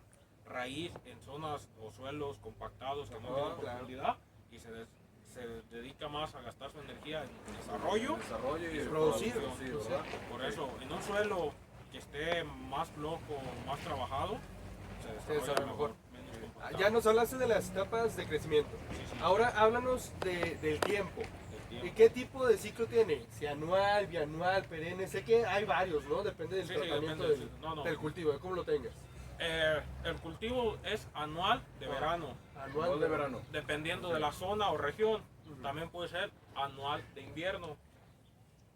raíz en zonas o suelos compactados que no Ajá, tienen claro. profundidad y se dedica más a gastar su energía en desarrollo. Desarrollo y producir, sí, ¿verdad? Por eso, en un suelo que esté más flojo, más trabajado, se desarrolla desarrolla mejor. mejor. Menos Ah, compactado. ya nos hablaste de las etapas de crecimiento. Sí, sí, Ahora háblanos del tiempo. el tiempo. ¿Y qué tipo de ciclo tiene? Si anual, bianual, perenne, sé que hay varios, ¿no? Depende del Sí, sí, tratamiento depende del- no. del cultivo, de cómo lo tengas. El cultivo es anual de Ah. verano, Anual Igual de verano. dependiendo de la zona o región. También puede ser anual de invierno.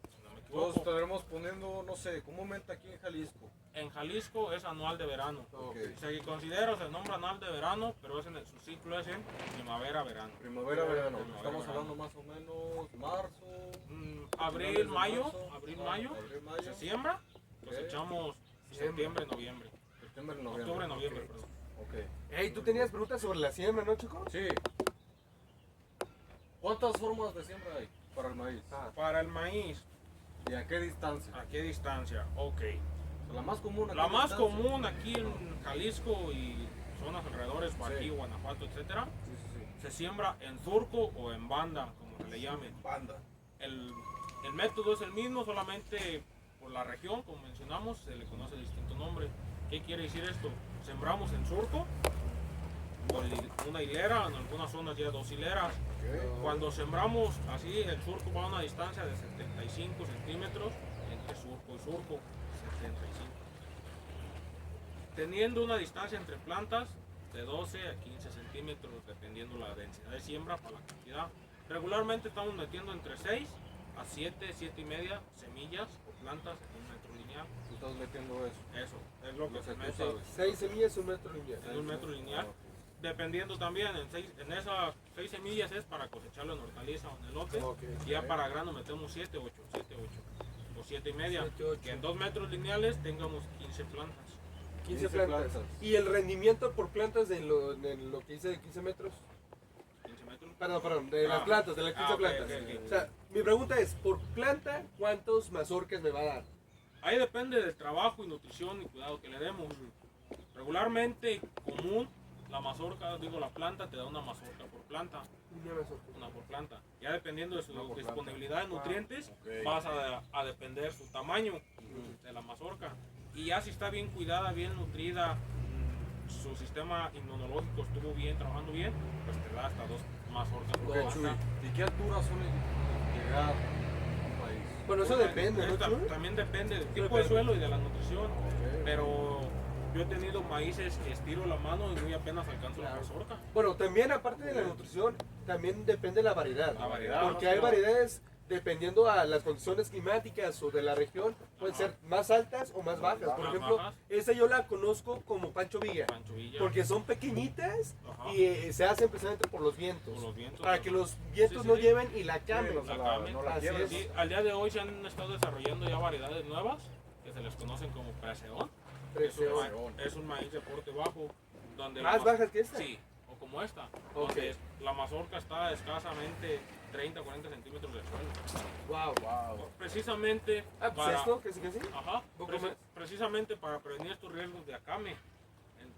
Si no me Todos equivoco. estaremos poniendo, no sé, comúnmente aquí en Jalisco. En Jalisco es anual de verano. Ok. Se considera, se nombra anual de verano, pero su ciclo es en primavera-verano. Primavera, verano. Primavera, Estamos verano. hablando más o menos marzo. Abril, finales de mayo, marzo. abril, Ajá, mayo, abril, mayo. se siembra, cosechamos septiembre, noviembre. Septiembre, noviembre. Octubre, noviembre, Ok. perdón. Ok. Hey, tú tenías preguntas sobre la siembra, ¿no, chico? Sí. ¿Cuántas formas de siembra hay para el maíz? Para el maíz, ¿Y a qué distancia? ¿a qué distancia? Ok. La más común. ¿a La qué más distancia? común aquí en Jalisco y zonas alrededores, por Sí. aquí, Guanajuato, etcétera, Sí, sí, sí. se siembra en surco o en banda, como se le llame. Banda. El método es el mismo, solamente por la región, como mencionamos, se le conoce distinto nombre. ¿Qué quiere decir esto? Sembramos en surco, con una hilera, en algunas zonas ya 2 hileras. Ok. Cuando sembramos así, el surco va a una distancia de 75 centímetros entre surco y surco. 75. Teniendo una distancia entre plantas de 12 a 15 centímetros, dependiendo la densidad de siembra para la cantidad. Regularmente estamos metiendo entre 6 a 7, 7 y media semillas o plantas en un metro lineal. Tú estás metiendo eso. Eso es lo que Lo se tú mete sabes. 6 semillas, 1 metro lineal. en un metro lineal. Ah, ok. Dependiendo también, en esas 6 semillas es para cosecharlo en hortaliza o en elote. Ok. Y ya para grano metemos 7, 8, 7, 8 o 7 y media. 7, 8. Que en 2 metros lineales tengamos 15 plantas. 15 15 plantas. plantas. ¿Y el rendimiento por plantas en lo que hice de 15 metros? 15 metros. Perdón, de las plantas, de las 15 ok, plantas. ok, ok. O sea, mi pregunta es, por planta, ¿cuántos mazorcas me va a dar? Ahí depende del trabajo y nutrición y cuidado que le demos. Regularmente común, la mazorca, la planta te da una mazorca por planta. Una mazorca. Una por planta. Ya dependiendo de su Una por disponibilidad de nutrientes, Ok. vas a depender su tamaño de la mazorca. Y ya si está bien cuidada, bien nutrida, su sistema inmunológico estuvo bien, trabajando bien, pues te da hasta 2 mazorcas por Ok, Chuy. planta. ¿Y qué altura suele llegar un país? Bueno, eso depende, ¿no, Chuy? También depende del tipo Depende. de suelo y de la nutrición. Ok. Pero yo he tenido maíces que estiro la mano y muy apenas alcanzo la Claro. mazorca. Bueno, también aparte de la nutrición, también depende la variedad. La variedad, Porque ¿no? hay variedades dependiendo a las condiciones climáticas o de la región, pueden Ajá. ser más altas o más bajas. Por Más ejemplo, bajas. esa yo la conozco como Pancho Villa. Pancho Villa, Porque son pequeñitas Ajá. y se hacen precisamente por los vientos. por los vientos. Para que los vientos Sí, sí, no sí. lleven y la cambien. no se la, no la Así quiebres. es. Sí, al día de hoy se han estado desarrollando ya variedades nuevas que se les conocen como preseón. Preseón. Es un maíz de porte bajo. Donde ¿Más la ma- bajas que esta? Sí, o como esta. Ok. Donde la mazorca está a escasamente 30 o 40 centímetros del suelo. Wow. Wow. Precisamente Ah, pues para, esto, que sí, que sí. ajá, Poco preci- más. precisamente para prevenir estos riesgos de acame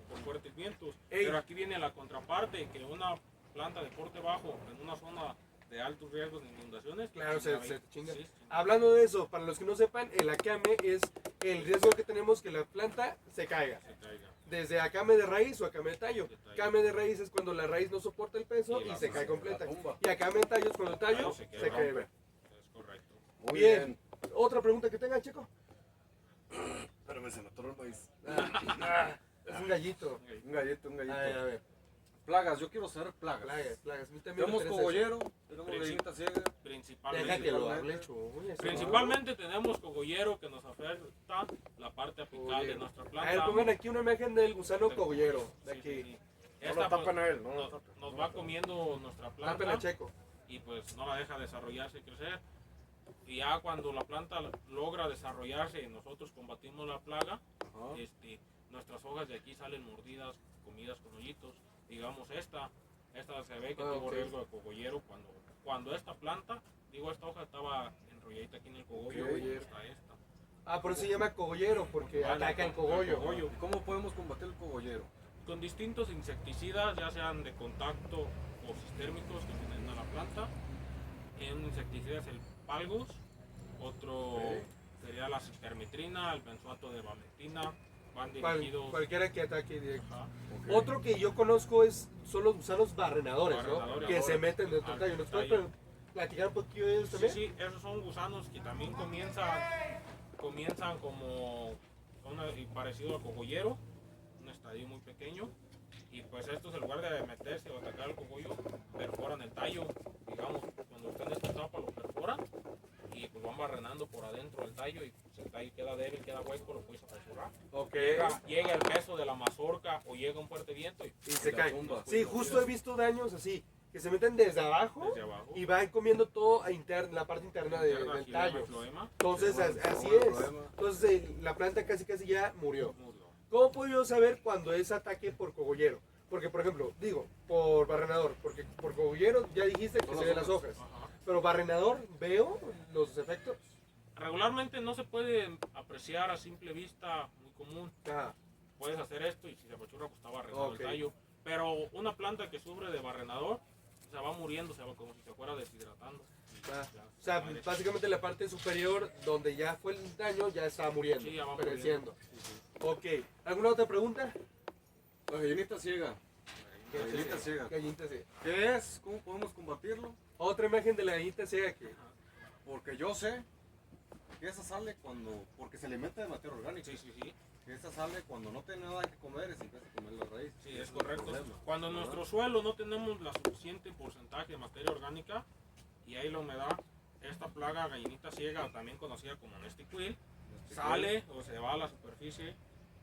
por fuertes vientos. Ey. Pero aquí viene la contraparte, que una planta de porte bajo en una zona de altos riesgos de inundaciones. Claro, chinga se ahí. chinga. Sí, sí. Hablando de eso, para los que no sepan, el acame es el riesgo que tenemos que la planta se caiga. Se caiga. desde acame de raíz o acame de tallo. De tallo. Acame de raíz es cuando la raíz no soporta el peso Y y la se cae raíz completa. la tumba. Y acame de tallo es cuando el tallo Tallo se se quiebra. Es correcto. Muy Bien. ¿Otra pregunta que tengan, chico? Espérame, se me atoró el maíz. Es un gallito. Un gallito, un gallito. A ver. Plagas, yo quiero saber plagas. Plagas. A mí también me Tenemos interesa cogollero, tenemos Princip- gallinita ciega. eso. Principalmente. Deja que lo Principalmente. hable, Chuy, eso. Principalmente tenemos cogollero que nos afecta la parte apical de Cogollero. nuestra A planta. ver, pongan aquí una imagen del gusano cogollero. De Sí, aquí. sí, sí. No Esta, lo tapen pues, a él, no lo nos, tapen. nos va comiendo nuestra Tápenla, planta Checo. y pues no la deja desarrollarse y crecer. Y ya cuando la planta logra desarrollarse y nosotros combatimos la plaga, Ajá. nuestras hojas de aquí salen mordidas, comidas con hoyitos. Digamos esta se ve que Ah, tuvo ok. riesgo de cogollero cuando esta planta, esta hoja estaba enrolladita aquí en el cogollo, Ok. está esta. Ah, por eso se llama cogollero, porque ataca el cogollo. cogollo. ¿Y cómo podemos combatir el cogollero? Con distintos insecticidas, ya sean de contacto o sistérmicos que tienen a la planta. Un insecticida es el Palgus, otro Ok. sería la cipermetrina, el benzoato de valentina, van Cual- dirigidos. cualquiera que ataque directo. Ajá. Ok. Otro que yo conozco son los gusanos barrenadores, ¿no? Barrenadores. Que se meten dentro del Al tallo. ¿Nos pueden tallo. platicar un poquito de ellos Sí, también? sí, esos son gusanos que también comienzan como parecido al cogollero, un estadio muy pequeño. Y pues estos en lugar de meterse o atacar el cogollo, perforan el tallo. Digamos, cuando están en esta etapa lo perforan y pues van barrenando por adentro del tallo y pues el tallo queda débil, queda hueco, lo puedes apresurar. Ok. Llega el peso de la mazorca o llega un fuerte viento y Y se La cae. tumba. Sí, justo he visto daños así, que se meten desde abajo desde abajo. y van comiendo todo la parte interna Interna, del xilema y tallo. floema, Entonces, Bueno, así bueno, es. problema. Entonces, la planta casi ya murió. muslo. ¿Cómo puedo yo saber cuando es ataque por cogollero? Porque, por ejemplo, por barrenador, porque por cogollero ya dijiste que Son se las ven las hojas. Ajá. Pero barrenador, veo los efectos. Regularmente no se puede apreciar a simple vista, muy común. Ah, Puedes hacer esto y si se apachurra pues está barrenado Ok. el tallo. Pero una planta que sufre de barrenador se va muriendo, se va como si se fuera deshidratando. Y ah. ya O sea, muere. básicamente la parte superior donde ya fue el daño ya está muriendo, Sí, ya va pereciendo. muriendo. Sí, sí. Ok, ¿alguna otra pregunta? La gallinita ciega. La gallinita ciega. Gallinita ciega. ¿Qué es? ¿Cómo podemos combatirlo? Otra imagen de la gallinita ciega que... Porque yo sé que esa sale porque se alimenta de materia orgánica. Sí, sí, sí. Que esa sale cuando no tiene nada que comer y se empieza a comer la raíz. Sí, Ese es el correcto. problema, Cuando en ¿verdad? nuestro suelo no tenemos la suficiente porcentaje de materia orgánica y hay la humedad, esta plaga gallinita ciega, también conocida como nestiquil, sale o se va a la superficie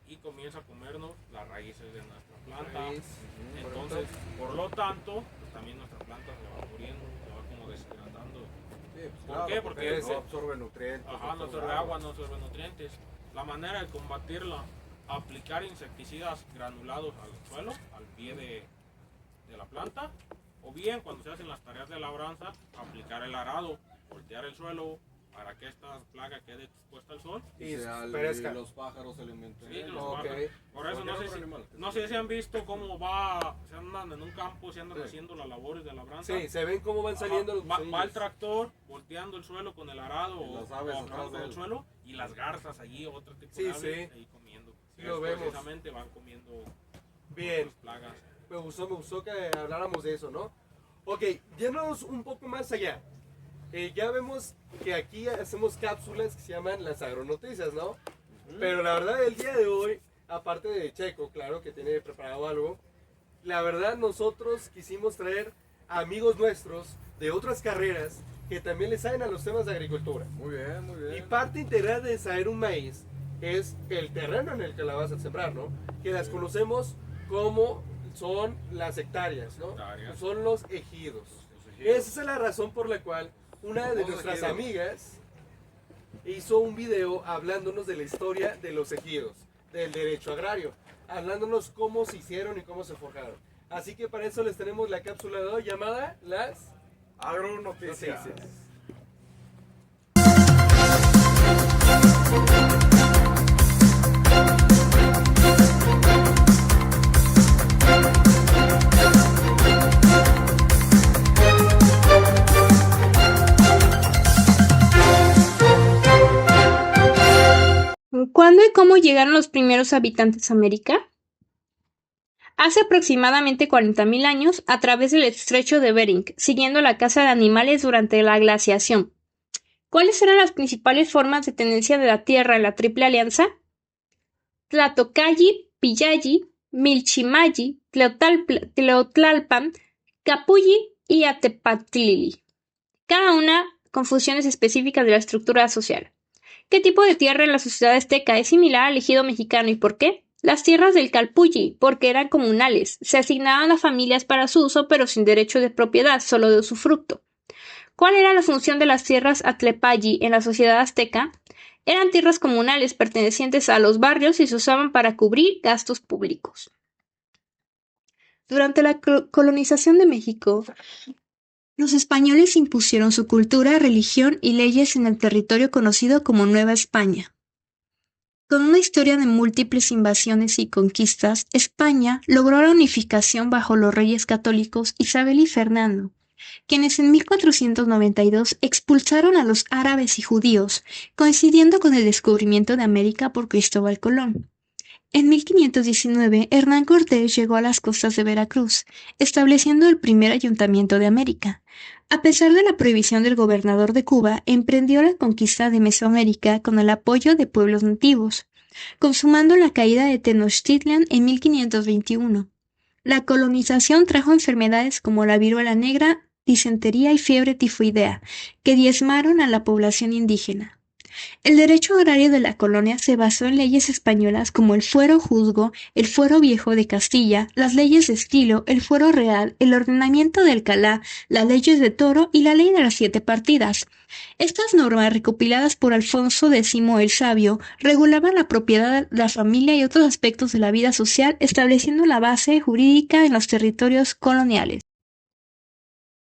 y comienza a comernos las raíces de nuestra planta. Raíz. Entonces, por lo tanto, pues también nuestra planta se va muriendo, se va como deshidratando. Sí, pues, ¿Por claro, qué? Porque no absorbe nutrientes. Ajá, no absorbe agua, no absorbe nutrientes. La manera de combatirla, aplicar insecticidas granulados al suelo, al pie de la planta, o bien cuando se hacen las tareas de labranza, aplicar el arado, voltear el suelo para que esta plaga quede expuesta al sol. Y y perezca. los pájaros se alimentan. Sí, los Ok. pájaros. Por eso Cualquier otro animal. no sé si han visto cómo se andan en un campo, se andan Sí. haciendo las labores de labranza. Sí, se ven cómo van saliendo los Va el gusanillos. tractor volteando el suelo con el arado Y o las aves atrás agarrando de el él. suelo y las garzas allí, otro tipo Sí, de aves sí. ahí comiendo. Sí, lo vemos. Precisamente van comiendo Bien, otras plagas. me gustó que habláramos de eso, ¿no? Ok, yéndonos un poco más allá. Ya vemos que aquí hacemos cápsulas que se llaman las agronoticias, ¿no? Pero la verdad, el día de hoy, aparte de Checo, claro, que tiene preparado algo, la verdad nosotros quisimos traer amigos nuestros de otras carreras que también les saben a los temas de agricultura. Muy bien, muy bien. Y parte integral de saber un maíz es el terreno en el que la vas a sembrar, ¿no? Que las conocemos como son las hectáreas, ¿no? Hectáreas. Son los ejidos. Los ejidos. Esa es la razón por la cual una de Los nuestras ejidos. amigas hizo un video hablándonos de la historia de los ejidos, del derecho agrario, hablándonos cómo se hicieron y cómo se forjaron. Así que para eso les tenemos la cápsula de hoy llamada las Agronoticias. noticias. ¿Cuándo y cómo llegaron los primeros habitantes a América? hace aproximadamente 40.000 años a través del estrecho de Bering, siguiendo la caza de animales durante la glaciación. ¿Cuáles eran las principales formas de tenencia de la Tierra en la Triple Alianza? Tlahtocalli, Pillalli, Milchimalli, Tleotlalpan, Capulli y Atepatlili. Cada una con funciones específicas de la estructura social. ¿Qué tipo de tierra en la sociedad azteca es similar al ejido mexicano y por qué? Las tierras del Calpulli, porque eran comunales, se asignaban a familias para su uso pero sin derecho de propiedad, solo de usufructo. ¿Cuál era la función de las tierras Atlepalli en la sociedad azteca? Eran tierras comunales pertenecientes a los barrios y se usaban para cubrir gastos públicos. Durante la colonización de México, los españoles impusieron su cultura, religión y leyes en el territorio conocido como Nueva España. Con una historia de múltiples invasiones y conquistas, España logró la unificación bajo los reyes católicos Isabel y Fernando, quienes en 1492 expulsaron a los árabes y judíos, coincidiendo con el descubrimiento de América por Cristóbal Colón. En 1519, Hernán Cortés llegó a las costas de Veracruz, estableciendo el primer ayuntamiento de América. A pesar de la prohibición del gobernador de Cuba, emprendió la conquista de Mesoamérica con el apoyo de pueblos nativos, consumando la caída de Tenochtitlan en 1521. La colonización trajo enfermedades como la viruela negra, disentería y fiebre tifoidea, que diezmaron a la población indígena. El derecho agrario de la colonia se basó en leyes españolas como el fuero juzgo, el fuero viejo de Castilla, las leyes de estilo, el fuero real, el ordenamiento de Alcalá, las leyes de Toro y la ley de las 7 partidas. Estas normas, recopiladas por Alfonso X el Sabio, regulaban la propiedad, la familia y otros aspectos de la vida social, estableciendo la base jurídica en los territorios coloniales.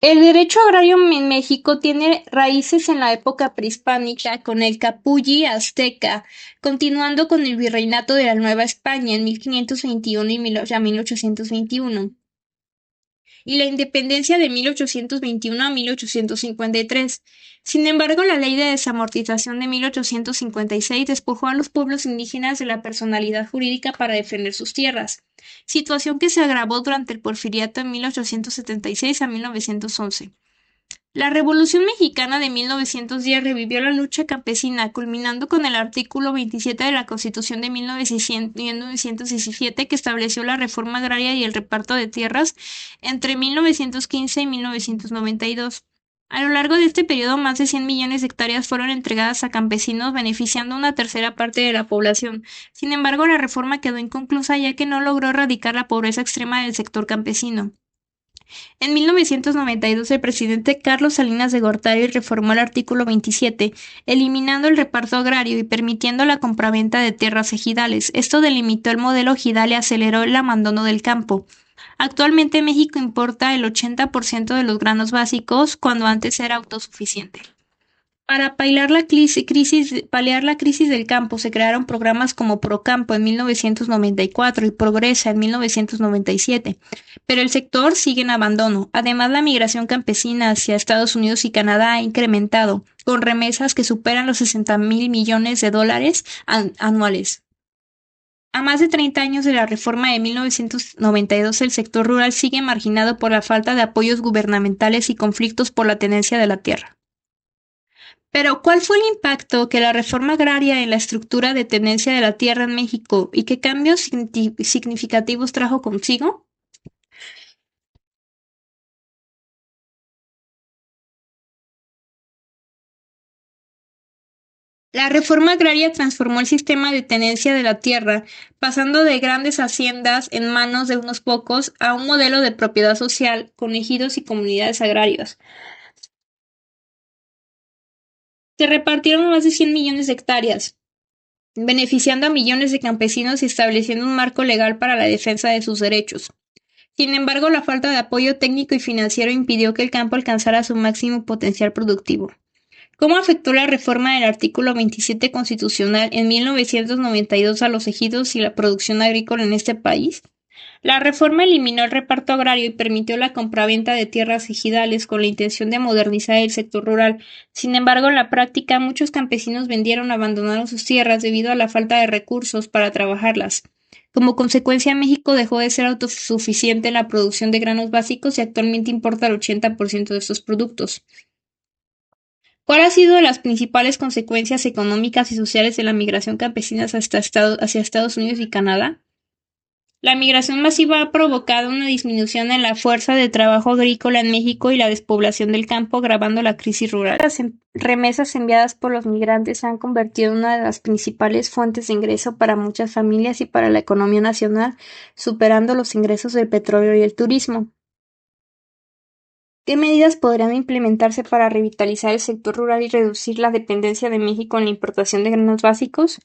El derecho agrario en México tiene raíces en la época prehispánica con el Capulli azteca, continuando con el virreinato de la Nueva España en 1521 y 1821, y la independencia de 1821 a 1853. Sin embargo, la ley de desamortización de 1856 despojó a los pueblos indígenas de la personalidad jurídica para defender sus tierras, situación que se agravó durante el Porfiriato en 1876 a 1911. La Revolución Mexicana de 1910 revivió la lucha campesina, culminando con el artículo 27 de la Constitución de 1917, que estableció la reforma agraria y el reparto de tierras entre 1915 y 1992. A lo largo de este periodo, más de 100 millones de hectáreas fueron entregadas a campesinos, beneficiando a una tercera parte de la población. Sin embargo, la reforma quedó inconclusa ya que no logró erradicar la pobreza extrema del sector campesino. En 1992, el presidente Carlos Salinas de Gortari reformó el artículo 27, eliminando el reparto agrario y permitiendo la compraventa de tierras ejidales. Esto delimitó el modelo ejidal y aceleró el abandono del campo. Actualmente México importa el 80% de los granos básicos, cuando antes era autosuficiente. Para paliar la crisis del campo, se crearon programas como Procampo en 1994 y Progresa en 1997, pero el sector sigue en abandono. Además, la migración campesina hacia Estados Unidos y Canadá ha incrementado, con remesas que superan los $60,000 millones anuales. A más de 30 años de la reforma de 1992, el sector rural sigue marginado por la falta de apoyos gubernamentales y conflictos por la tenencia de la tierra. Pero, ¿cuál fue el impacto que la reforma agraria en la estructura de tenencia de la tierra en México y qué cambios significativos trajo consigo? La reforma agraria transformó el sistema de tenencia de la tierra, pasando de grandes haciendas en manos de unos pocos a un modelo de propiedad social con ejidos y comunidades agrarias. Se repartieron más de 100 millones de hectáreas, beneficiando a millones de campesinos y estableciendo un marco legal para la defensa de sus derechos. Sin embargo, la falta de apoyo técnico y financiero impidió que el campo alcanzara su máximo potencial productivo. ¿Cómo afectó la reforma del artículo 27 constitucional en 1992 a los ejidos y la producción agrícola en este país? La reforma eliminó el reparto agrario y permitió la compraventa de tierras ejidales con la intención de modernizar el sector rural. Sin embargo, en la práctica, muchos campesinos vendieron o abandonaron sus tierras debido a la falta de recursos para trabajarlas. Como consecuencia, México dejó de ser autosuficiente en la producción de granos básicos y actualmente importa el 80% de estos productos. ¿Cuál ha sido las principales consecuencias económicas y sociales de la migración campesina hacia Estados Unidos y Canadá? La migración masiva ha provocado una disminución en la fuerza de trabajo agrícola en México y la despoblación del campo, agravando la crisis rural. Las remesas enviadas por los migrantes se han convertido en una de las principales fuentes de ingreso para muchas familias y para la economía nacional, superando los ingresos del petróleo y el turismo. ¿Qué medidas podrían implementarse para revitalizar el sector rural y reducir la dependencia de México en la importación de granos básicos?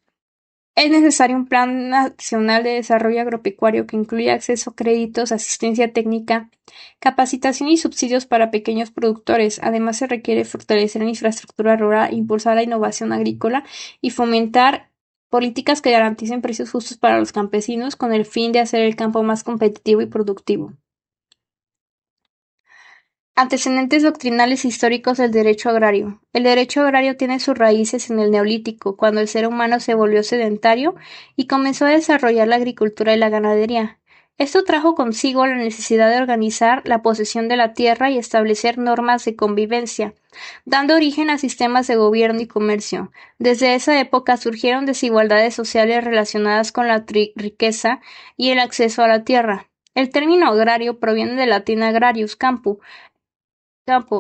Es necesario un Plan Nacional de Desarrollo Agropecuario que incluya acceso a créditos, asistencia técnica, capacitación y subsidios para pequeños productores. Además, se requiere fortalecer la infraestructura rural, impulsar la innovación agrícola y fomentar políticas que garanticen precios justos para los campesinos con el fin de hacer el campo más competitivo y productivo. Antecedentes doctrinales históricos del derecho agrario. El derecho agrario tiene sus raíces en el Neolítico, cuando el ser humano se volvió sedentario y comenzó a desarrollar la agricultura y la ganadería. Esto trajo consigo la necesidad de organizar la posesión de la tierra y establecer normas de convivencia, dando origen a sistemas de gobierno y comercio. Desde esa época surgieron desigualdades sociales relacionadas con la riqueza y el acceso a la tierra. El término agrario proviene del latín agrarius, campo,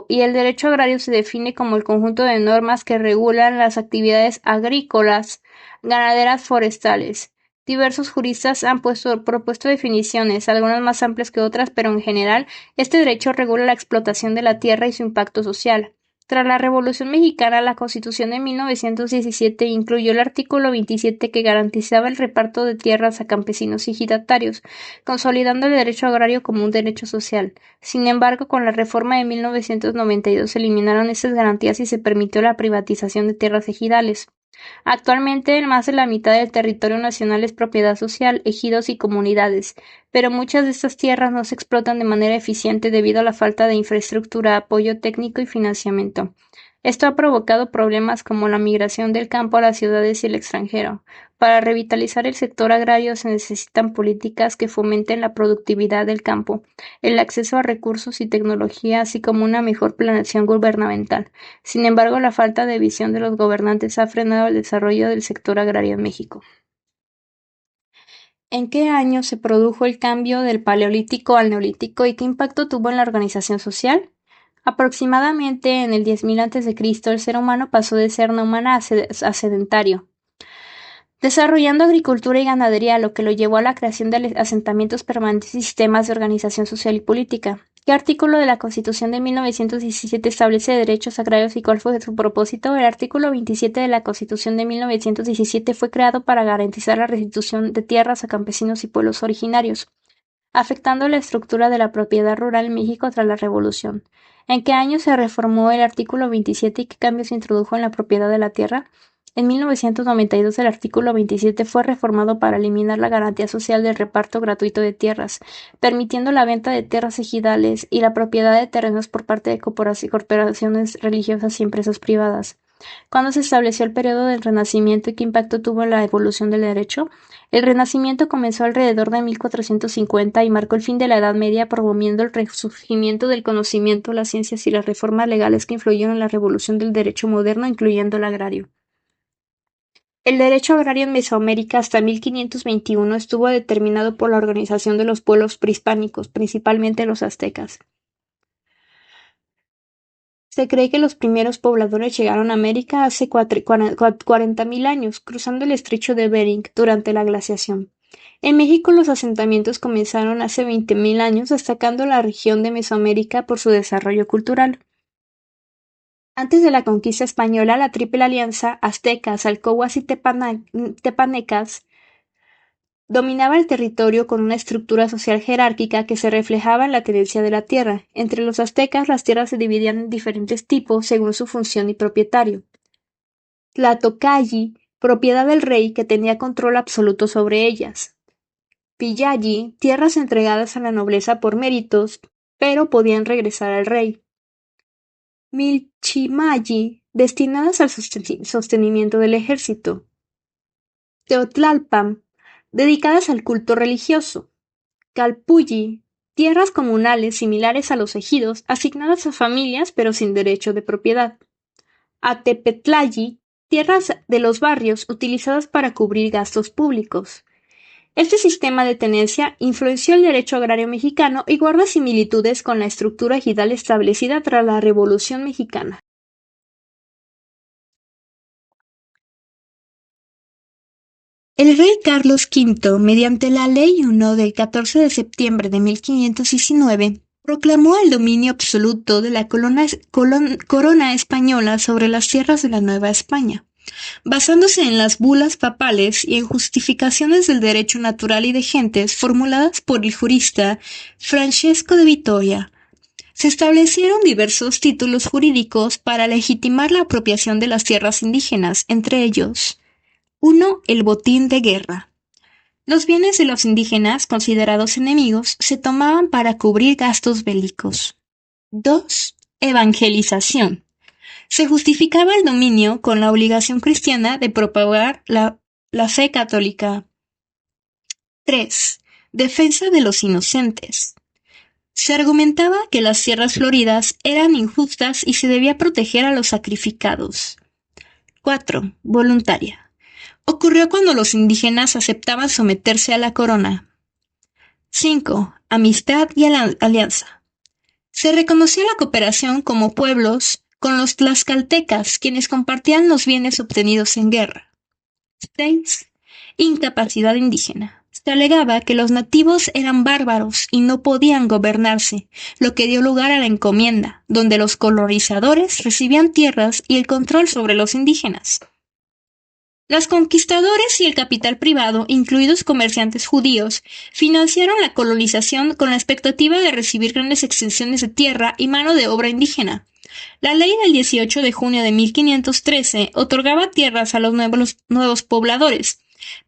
y el derecho agrario se define como el conjunto de normas que regulan las actividades agrícolas, ganaderas, forestales. Diversos juristas han propuesto definiciones, algunas más amplias que otras, pero en general, este derecho regula la explotación de la tierra y su impacto social. Tras la Revolución Mexicana, la Constitución de 1917 incluyó el artículo 27 que garantizaba el reparto de tierras a campesinos y ejidatarios, consolidando el derecho agrario como un derecho social. Sin embargo, con la reforma de 1992 se eliminaron estas garantías y se permitió la privatización de tierras ejidales. Actualmente, más de la mitad del territorio nacional es propiedad social, ejidos y comunidades, pero muchas de estas tierras no se explotan de manera eficiente debido a la falta de infraestructura, apoyo técnico y financiamiento. Esto ha provocado problemas como la migración del campo a las ciudades y el extranjero. Para revitalizar el sector agrario se necesitan políticas que fomenten la productividad del campo, el acceso a recursos y tecnología, así como una mejor planeación gubernamental. Sin embargo, la falta de visión de los gobernantes ha frenado el desarrollo del sector agrario en México. ¿En qué año se produjo el cambio del Paleolítico al Neolítico y qué impacto tuvo en la organización social? Aproximadamente en el 10.000 a.C., el ser humano pasó de ser nómada a sedentario, desarrollando agricultura y ganadería, lo que lo llevó a la creación de asentamientos permanentes y sistemas de organización social y política. ¿Qué artículo de la Constitución de 1917 establece derechos agrarios y cuál fue su propósito? El artículo 27 de la Constitución de 1917 fue creado para garantizar la restitución de tierras a campesinos y pueblos originarios, afectando la estructura de la propiedad rural en México tras la Revolución. ¿En qué año se reformó el artículo 27 y qué cambios se introdujo en la propiedad de la tierra? En 1992 el artículo 27 fue reformado para eliminar la garantía social del reparto gratuito de tierras, permitiendo la venta de tierras ejidales y la propiedad de terrenos por parte de corporaciones religiosas y empresas privadas. ¿Cuándo se estableció el periodo del Renacimiento y qué impacto tuvo en la evolución del derecho? El Renacimiento comenzó alrededor de 1450 y marcó el fin de la Edad Media, promoviendo el resurgimiento del conocimiento, las ciencias y las reformas legales que influyeron en la revolución del derecho moderno, incluyendo el agrario. El derecho agrario en Mesoamérica hasta 1521 estuvo determinado por la organización de los pueblos prehispánicos, principalmente los aztecas. Se cree que los primeros pobladores llegaron a América hace 40.000 años, cruzando el estrecho de Bering durante la glaciación. En México los asentamientos comenzaron hace 20.000 años, destacando la región de Mesoamérica por su desarrollo cultural. Antes de la conquista española, la Triple Alianza, aztecas, alcohuas y tepanecas, dominaba el territorio con una estructura social jerárquica que se reflejaba en la tenencia de la tierra. Entre los aztecas, las tierras se dividían en diferentes tipos según su función y propietario. Tlahtocalli, propiedad del rey que tenía control absoluto sobre ellas. Pillalli, tierras entregadas a la nobleza por méritos, pero podían regresar al rey. Milchimalli, destinadas al sostenimiento del ejército. Teotlalpan, dedicadas al culto religioso. Calpulli, tierras comunales similares a los ejidos, asignadas a familias pero sin derecho de propiedad. Atepetlayi, tierras de los barrios utilizadas para cubrir gastos públicos. Este sistema de tenencia influenció el derecho agrario mexicano y guarda similitudes con la estructura ejidal establecida tras la Revolución Mexicana. El rey Carlos V, mediante la Ley 1 del 14 de septiembre de 1519, proclamó el dominio absoluto de la corona española sobre las tierras de la Nueva España, basándose en las bulas papales y en justificaciones del derecho natural y de gentes formuladas por el jurista Francesco de Vitoria. Se establecieron diversos títulos jurídicos para legitimar la apropiación de las tierras indígenas, entre ellos: 1. El botín de guerra. Los bienes de los indígenas, considerados enemigos, se tomaban para cubrir gastos bélicos. 2. Evangelización. Se justificaba el dominio con la obligación cristiana de propagar la fe católica. 3. Defensa de los inocentes. Se argumentaba que las tierras floridas eran injustas y se debía proteger a los sacrificados. 4. Voluntaria. Ocurrió cuando los indígenas aceptaban someterse a la corona. 5. Amistad y alianza. Se reconoció la cooperación como pueblos con los tlaxcaltecas, quienes compartían los bienes obtenidos en guerra. 6. Incapacidad indígena. Se alegaba que los nativos eran bárbaros y no podían gobernarse, lo que dio lugar a la encomienda, donde los colonizadores recibían tierras y el control sobre los indígenas. Los conquistadores y el capital privado, incluidos comerciantes judíos, financiaron la colonización con la expectativa de recibir grandes extensiones de tierra y mano de obra indígena. La ley del 18 de junio de 1513 otorgaba tierras a los nuevos pobladores,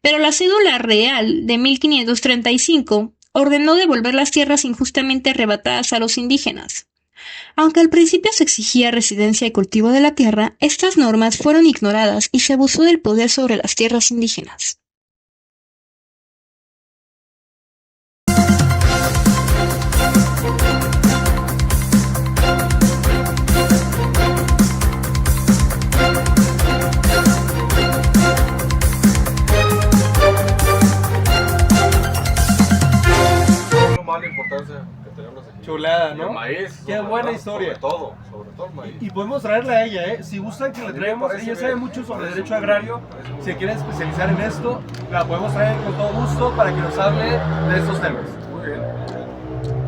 pero la cédula real de 1535 ordenó devolver las tierras injustamente arrebatadas a los indígenas. Aunque al principio se exigía residencia y cultivo de la tierra, estas normas fueron ignoradas y se abusó del poder sobre las tierras indígenas. Mala importancia que tenemos aquí. Chulada, Y ¿no? el maíz. Qué buena historia. Sobre todo el maíz. Y podemos traerla a ella, ¿eh? Si gustan que la A mí me traemos, parece ella sabe bien. mucho sobre Me derecho parece agrario. muy bien. Si quiere especializar en esto, la podemos traer con todo gusto para que nos hable de estos temas. Muy bien.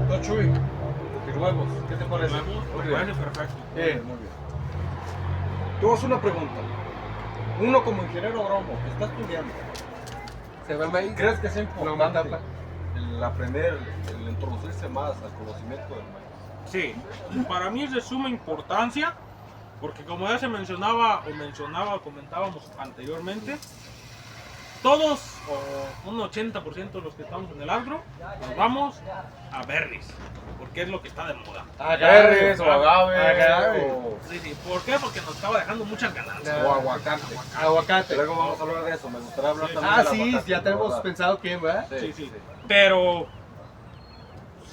Entonces, Chuy, continuemos. ¿Qué te parece? Me parece perfecto. Muy bien. Tú haces una pregunta. Uno como ingeniero agrónomo que está estudiando, ¿Se ve el maíz? ¿crees que sea Lo importante mata. el aprender, el introducirse más al conocimiento del maíz? Sí, para mí es de suma importancia, porque como ya se mencionaba comentábamos anteriormente, todos o un 80% de los que estamos en el agro nos vamos a berries, porque es lo que está de moda. Berries o agave. Agave. Sí, sí, ¿por qué? Porque nos estaba dejando muchas ganancias. O aguacate. Aguacate. Luego vamos a hablar de eso. Me gustaría hablar también Ah, del sí, aguacate, ya la tenemos verdad. pensado quién, ¿verdad? Sí, sí. Pero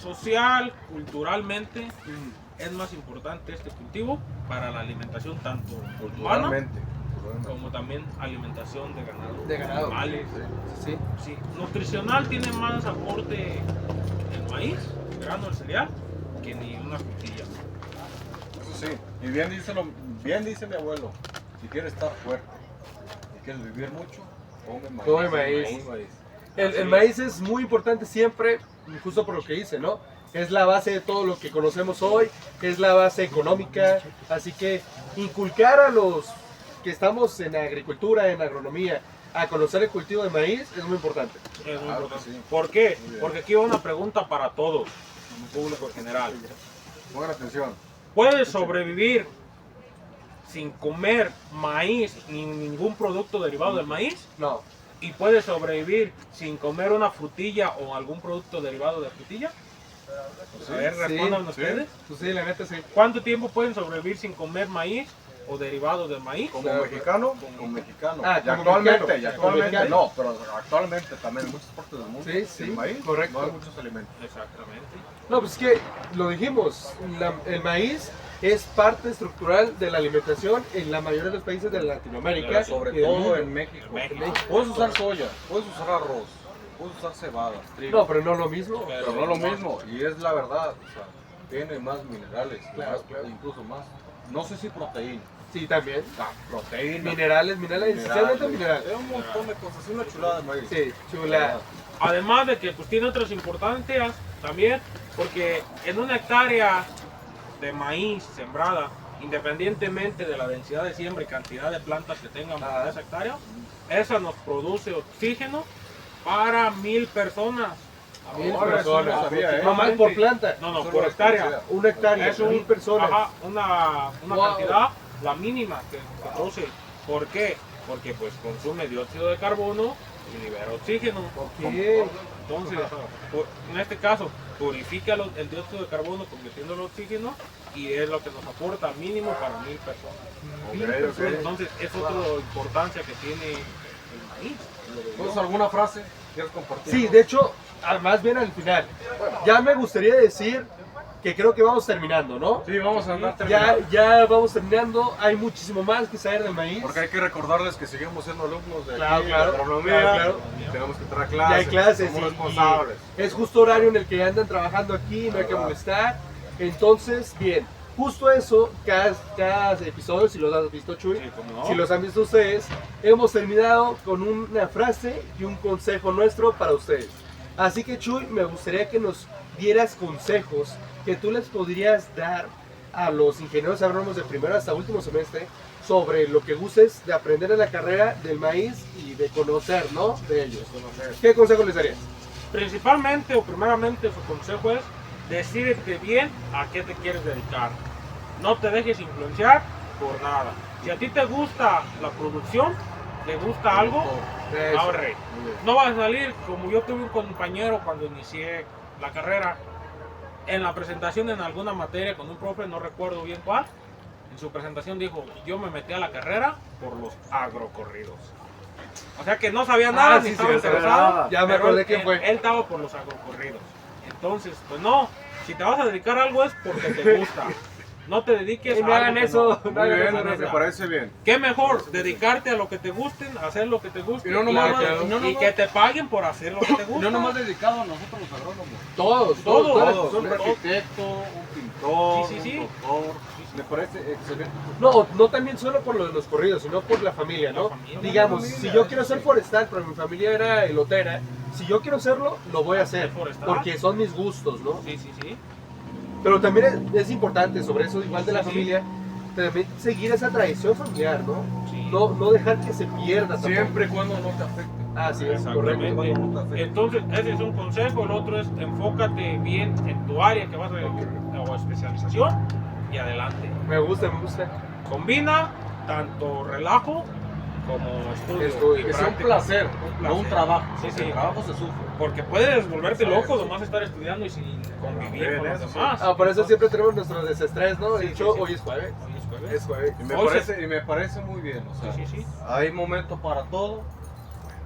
social, culturalmente, es más importante este cultivo para la alimentación tanto humana Culturalmente. como también alimentación de ganado. De ganado. Animales. Sí. Sí, nutricional tiene más aporte el maíz, el grano, el cereal, que ni una frutilla. Eso sí. Y bien dice mi abuelo, si quieres estar fuerte y quieres vivir mucho, come maíz. Come maíz. Come maíz. El maíz es muy importante siempre, justo por lo que dice, ¿no? Es la base de todo lo que conocemos hoy, es la base económica, así que inculcar a los que estamos en agricultura, en agronomía, a conocer el cultivo de maíz es muy importante. Es muy Claro importante. que sí. ¿Por qué? Muy bien. Porque aquí va una pregunta para todos, el público en general. Pongan atención. ¿Puedes sobrevivir sin comer maíz ni ningún producto derivado del maíz? No, ¿Y puedes sobrevivir sin comer una frutilla o algún producto derivado de frutilla? A ver, sí, respondan sí. ustedes. pues sí, la neta sí. ¿Cuánto tiempo pueden sobrevivir sin comer maíz o derivados del maíz. Como mexicano, como mexicano. Ah, y como actualmente, mexicano, y actualmente como no, pero actualmente también en muchas partes del mundo, Sí, sí, el maíz, correcto. no hay muchos alimentos. Exactamente. No, pues es que lo dijimos, el maíz es parte estructural de la alimentación en la mayoría de los países de Latinoamérica. Pero Sobre y del mundo. todo en México. Puedes usar soya, puedes usar arroz, puedes usar cebada, trigo, No, pero no es lo mismo. pero no lo mismo, y es la verdad, o sea, tiene más minerales, Claro, más, claro. incluso más, no sé si proteína, Sí, también. proteína, Minerales, esencialmente minerales. es un montón de cosas, es una chulada de maíz. Sí, chula. Además de que pues tiene otras importancias también, porque en una hectárea de maíz sembrada, independientemente de la densidad de siembra y cantidad de plantas que tengan en esa hectárea, esa nos produce oxígeno para 1000 personas. 1000 Ahora, eso personas. no sabía, No más por planta. No, Solo por la hectárea. publicidad. Una hectárea, Es 1000 personas. ajá, una Wow. cantidad, la mínima que produce. ¿Por qué? Porque pues consume dióxido de carbono y libera oxígeno. Ok. Entonces, en este caso, purifica el dióxido de carbono convirtiéndolo en oxígeno y es lo que nos aporta mínimo para 1000 personas. 1000 Ok, ok. personas. Entonces, es otra importancia que tiene el maíz. ¿Tienes alguna frase que quieres compartir? Sí, de hecho, más bien al final. Ya me gustaría decir que creo que vamos terminando, ¿no? Sí, vamos a andar Ya, terminando. ya vamos terminando. Hay muchísimo más que saber del maíz. Porque hay que recordarles que seguimos siendo alumnos de Claro, aquí, claro, de agronomía, claro. tenemos que entrar a Ya clases, hay clases somos y responsables. es justo horario en el que andan trabajando aquí, no hay que molestar. Entonces, bien, justo eso, cada episodio, si los has visto Chuy, Sí, cómo no. si los han visto ustedes, hemos terminado con una frase y un consejo nuestro para ustedes. Así que Chuy, me gustaría que nos dieras consejos que tú les podrías dar a los ingenieros agrónomos de primero hasta último semestre sobre lo que gustes de aprender en la carrera del maíz y de conocer, ¿no? De ellos. ¿Qué consejo les darías? Principalmente o primeramente su consejo es decídete bien a qué te quieres dedicar. No te dejes influenciar por nada. Si a ti te gusta la producción, te gusta algo, Eso. abre. No vas a salir como yo tuve un compañero cuando inicié la carrera. En la presentación en alguna materia con un profe, no recuerdo bien cuál, en su presentación dijo, yo me metí a la carrera por los agrocorridos. O sea que no sabía nada, ni sí, estaba sí, interesado. ya me pero acordé él- quién fue. Él estaba por los agrocorridos. Entonces, pues no, si te vas a dedicar a algo es porque te gusta. No te dediques Y no a hagan algo que eso, no. no Muy hagan bien, eso, neta. me parece bien. ¿Qué mejor? Dedicarte a lo que te gusten, hacer lo que te guste Y no nomás- claro, y no y nomás- que te paguen por hacer lo que te gusta. No nomás dedicado a nosotros los agrónomos. Todos, Todos, todas las Todos, un personas. arquitecto, un pintor, Sí, sí, sí. un doctor. Me parece excelente. No, no también solo por lo de los corridos, sino por la familia, ¿no? La familia. Digamos, La familia, si yo eso quiero ser sí. forestal, pero mi familia era elotera, si yo quiero serlo, lo voy a hacer, Forestal. porque son mis gustos, ¿no? Sí, sí, sí. Pero también es importante, sobre eso, igual de la Sí, sí. familia, también seguir esa tradición familiar, ¿no? Sí. No dejar que se pierda tampoco. Siempre y cuando no te afecte. Así es, Exactamente. correcto. Entonces, ese es un consejo. El otro es enfócate bien en tu área que vas a o especialización y adelante. Me gusta, me gusta. Combina tanto relajo como estudio. Estudio. y Que sea un práctica. placer, no un trabajo. Sí, porque sí. el trabajo se sufre. Porque puedes volverte Sí, loco sí. nomás estar estudiando y sin convivir También, con los eso sí. demás. Por eso siempre tenemos nuestro desestrés, ¿no? De Sí, hecho, sí, sí. hoy es jueves. Hoy es jueves. Es jueves. Y me, Hoy parece muy bien. O sea, Sí, sí, sí. hay momento para todo.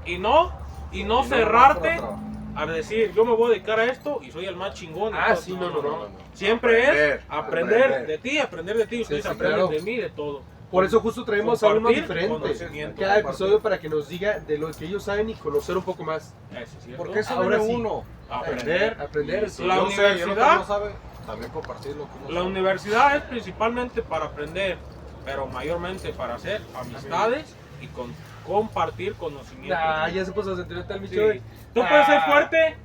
Y no y no cerrarte para trabajo. a decir yo me voy a dedicar a esto y soy el más chingón. y Ah, todo. sí, no. Siempre Aprender, es aprender de ti, aprender de ti. Ustedes sí, aprenden claro. de mí, de todo. Por eso justo traemos a uno Compartir diferente. conocimiento. Cada episodio para que nos diga de lo que ellos saben y conocer un poco más. Eso es cierto. Porque eso Ahora viene sí. uno. Aprender. Aprender. Y si La yo sé y el otro universidad- no sabe, también compartirlo. con La nosotros. universidad es principalmente para aprender, pero mayormente para hacer amistades y compartir conocimientos. Ya se puso sentimental, mi Sí. Chuy. Tú puedes ser Ah. fuerte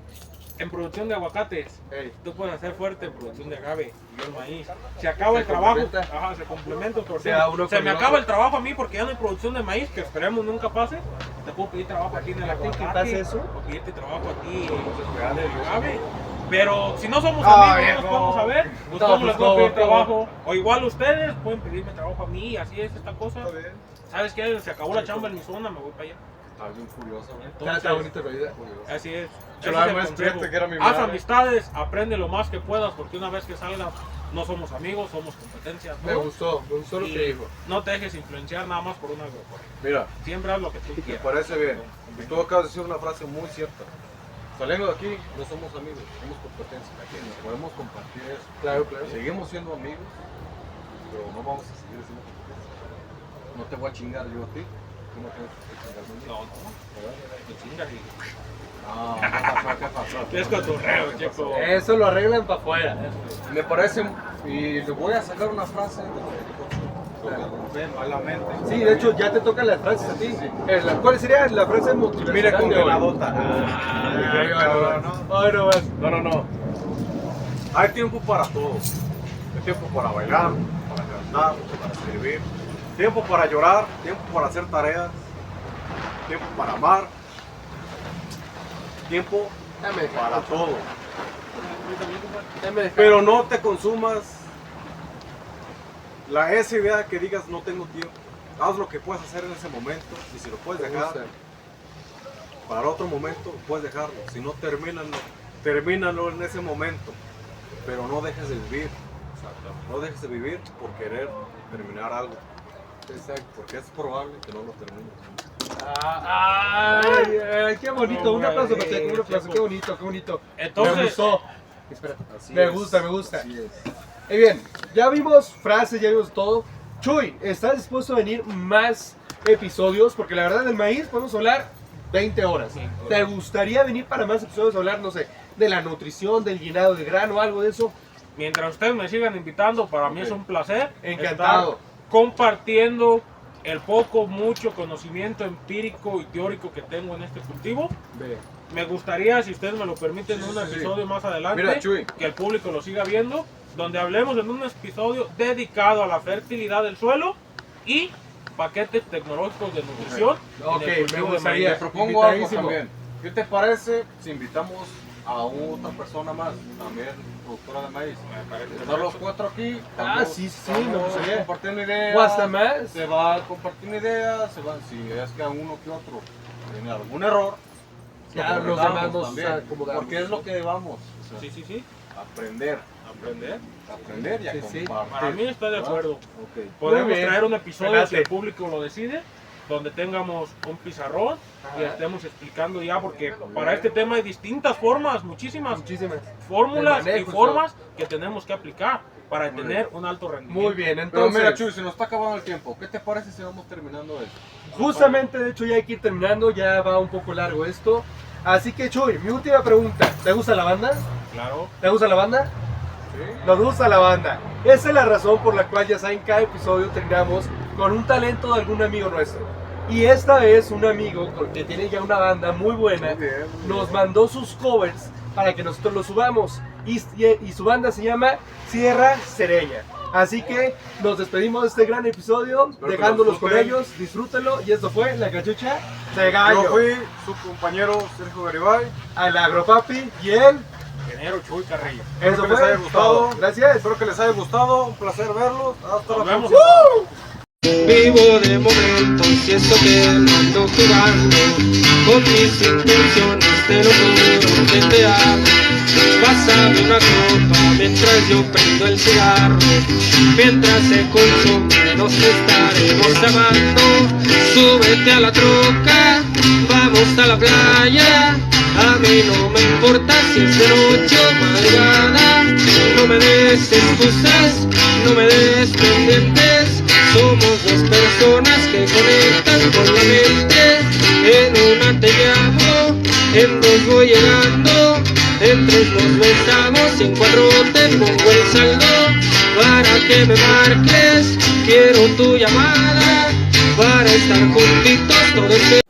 en producción de aguacates. Ey. Tú puedes ser fuerte en producción de agave y yo el maíz. Se acaba Se el trabajo. complementa. Ajá, se complementa. por sea, cierto. uno Se con me el acaba otro. el trabajo a mí porque ya no hay producción de maíz, que esperemos nunca pase. Te puedo pedir trabajo aquí en el ¿A ti que aguacate. pase eso? O pedirte trabajo a ti en el agave. Pero si no somos Ah, amigos, no viejo. nos podemos saber. Pues No, cómo les pues, voy a pedir ¿cómo? trabajo. O igual ustedes pueden pedirme trabajo a mí, así es esta cosa. Está bien. ¿Sabes qué? Se acabó la chamba en mi zona, me voy para allá. Está bien curioso, güey. Está bonita la vida. Así es. Yo Ese la es el más consejo. fíjate que era mi Haz madre. amistades, aprende lo más que puedas, porque una vez que salgas, no somos amigos, somos competencia. Me ¿no? gustó lo Y que dijo. no te dejes influenciar nada más por una agropecuaria. Mira, Siempre haz lo que tú me quieras. parece bien. Y tú acabas de decir una frase muy cierta. Saliendo de aquí, no somos amigos, somos competencia. Aquí nos podemos compartir eso. Claro, claro. Seguimos siendo amigos, pero no vamos a seguir siendo competencia. No te voy a chingar yo a ti, tú no tienes que chingarme a mí. No, no. Me chingas y... No, ¿qué pasó? Es cotorreo, chico. Eso lo arreglan para afuera. Me parece, y le voy a sacar una frase de malamente. Sí, de hecho ya te tocan las frases a ti. ¿Cuál sería la frase motivacional? Mire con de hoy? ganadota. No. Hay tiempo para todo. Hay tiempo para bailar, para cantar, para escribir. Tiempo para llorar, tiempo para hacer tareas. Tiempo para amar. Tiempo para todo. Pero no te consumas esa idea que digas no tengo tiempo. Haz lo que puedes hacer en ese momento y si lo puedes dejar para otro momento, puedes dejarlo. Si no, termínalo en ese momento. Pero no dejes de vivir. No dejes de vivir por querer terminar algo. Exacto. Porque es probable que no lo termines. Ay, qué bonito. Un aplauso, Pacheco, un aplauso. Qué bonito, qué bonito. Entonces- Me gustó. Espera. Así Me es. gusta. Así es. Bien, ya vimos frases, ya vimos todo. Chuy, ¿estás dispuesto a venir más episodios? Porque la verdad del maíz podemos hablar 20 horas. ¿Te gustaría venir para más episodios a hablar, no sé, de la nutrición, del llenado de grano, algo de eso? Mientras ustedes me sigan invitando, para mí es un placer. Encantado. Estar compartiendo el poco, mucho conocimiento empírico y teórico que tengo en este cultivo. Me gustaría, si ustedes me lo permiten, en un episodio más adelante, Mira, Chuy. que el público lo siga viendo, donde hablemos en un episodio dedicado a la fertilidad del suelo y paquetes tecnológicos de nutrición. Ok, en el me cultivo de gustaría. maíz. Te propongo algo Invitadísimo. también. ¿Qué te parece si invitamos a otra persona más, también productora de maíz? Me parece Están los perfecto. 4 aquí. Sí, me gustaría. Compartiendo ideas. O hasta más. Se va compartiendo ideas, si es que a uno que otro tiene algún error, Ya lo los recordamos demás nos también, acomodamos. porque es lo que vamos, o sea, Sí. aprender y a Sí, sí. compartir. Para mí está de acuerdo. Ok. Podemos Muy bien. traer un episodio, Adelante. si el público lo decide, donde tengamos un pizarrón y estemos explicando ya, porque para este tema hay distintas formas, muchísimas Muchísimas. fórmulas El manejo, y formas que tenemos que aplicar para tener un alto rendimiento. Muy bien, Pero mira, entonces, Chuy, se nos está acabando el tiempo. ¿Qué te parece si vamos terminando esto? justamente de hecho ya hay que ir terminando, ya va un poco largo esto. Así que Chuy, mi última pregunta, ¿te gusta la banda? Claro. ¿Te gusta la banda? ¿Sí? Nos gusta la banda. Esa es la razón por la cual ya saben, cada episodio terminamos con un talento de algún amigo nuestro. Y esta vez un amigo que tiene ya una banda muy buena Muy bien, muy nos bien. mandó sus covers para que nosotros los subamos. Y su banda se llama Sierra Sereña. Así que nos despedimos de este gran episodio, Espero que dejándolos lo con disfruten. ellos. Disfrútenlo. Y esto fue La Cachucha de Gallo. Yo fui su compañero Sergio Garibay. Al Agropapi y él. Ingeniero Chuy Carrillo. Espero Eso que les fue haya gustado. todo. Gracias. Espero que les haya gustado. Un placer verlos. Hasta Nos la vemos. próxima. Vivo de momentos y esto que no ando jugando con mis intenciones, te lo juro que te amo. Pásame una copa mientras yo prendo el cigarro. Mientras se consume nos estaremos amando. Súbete a la troca, vamos a la playa. A mí no me importa si es de noche o madrugada. No me des excusas, no me des pendientes. Somos dos personas que conectan con la mente. En una te llamo, en dos voy llegando, en tres nos besamos y en cuatro te pongo el saldo. Para que me marques, quiero tu llamada, para estar juntitos todo este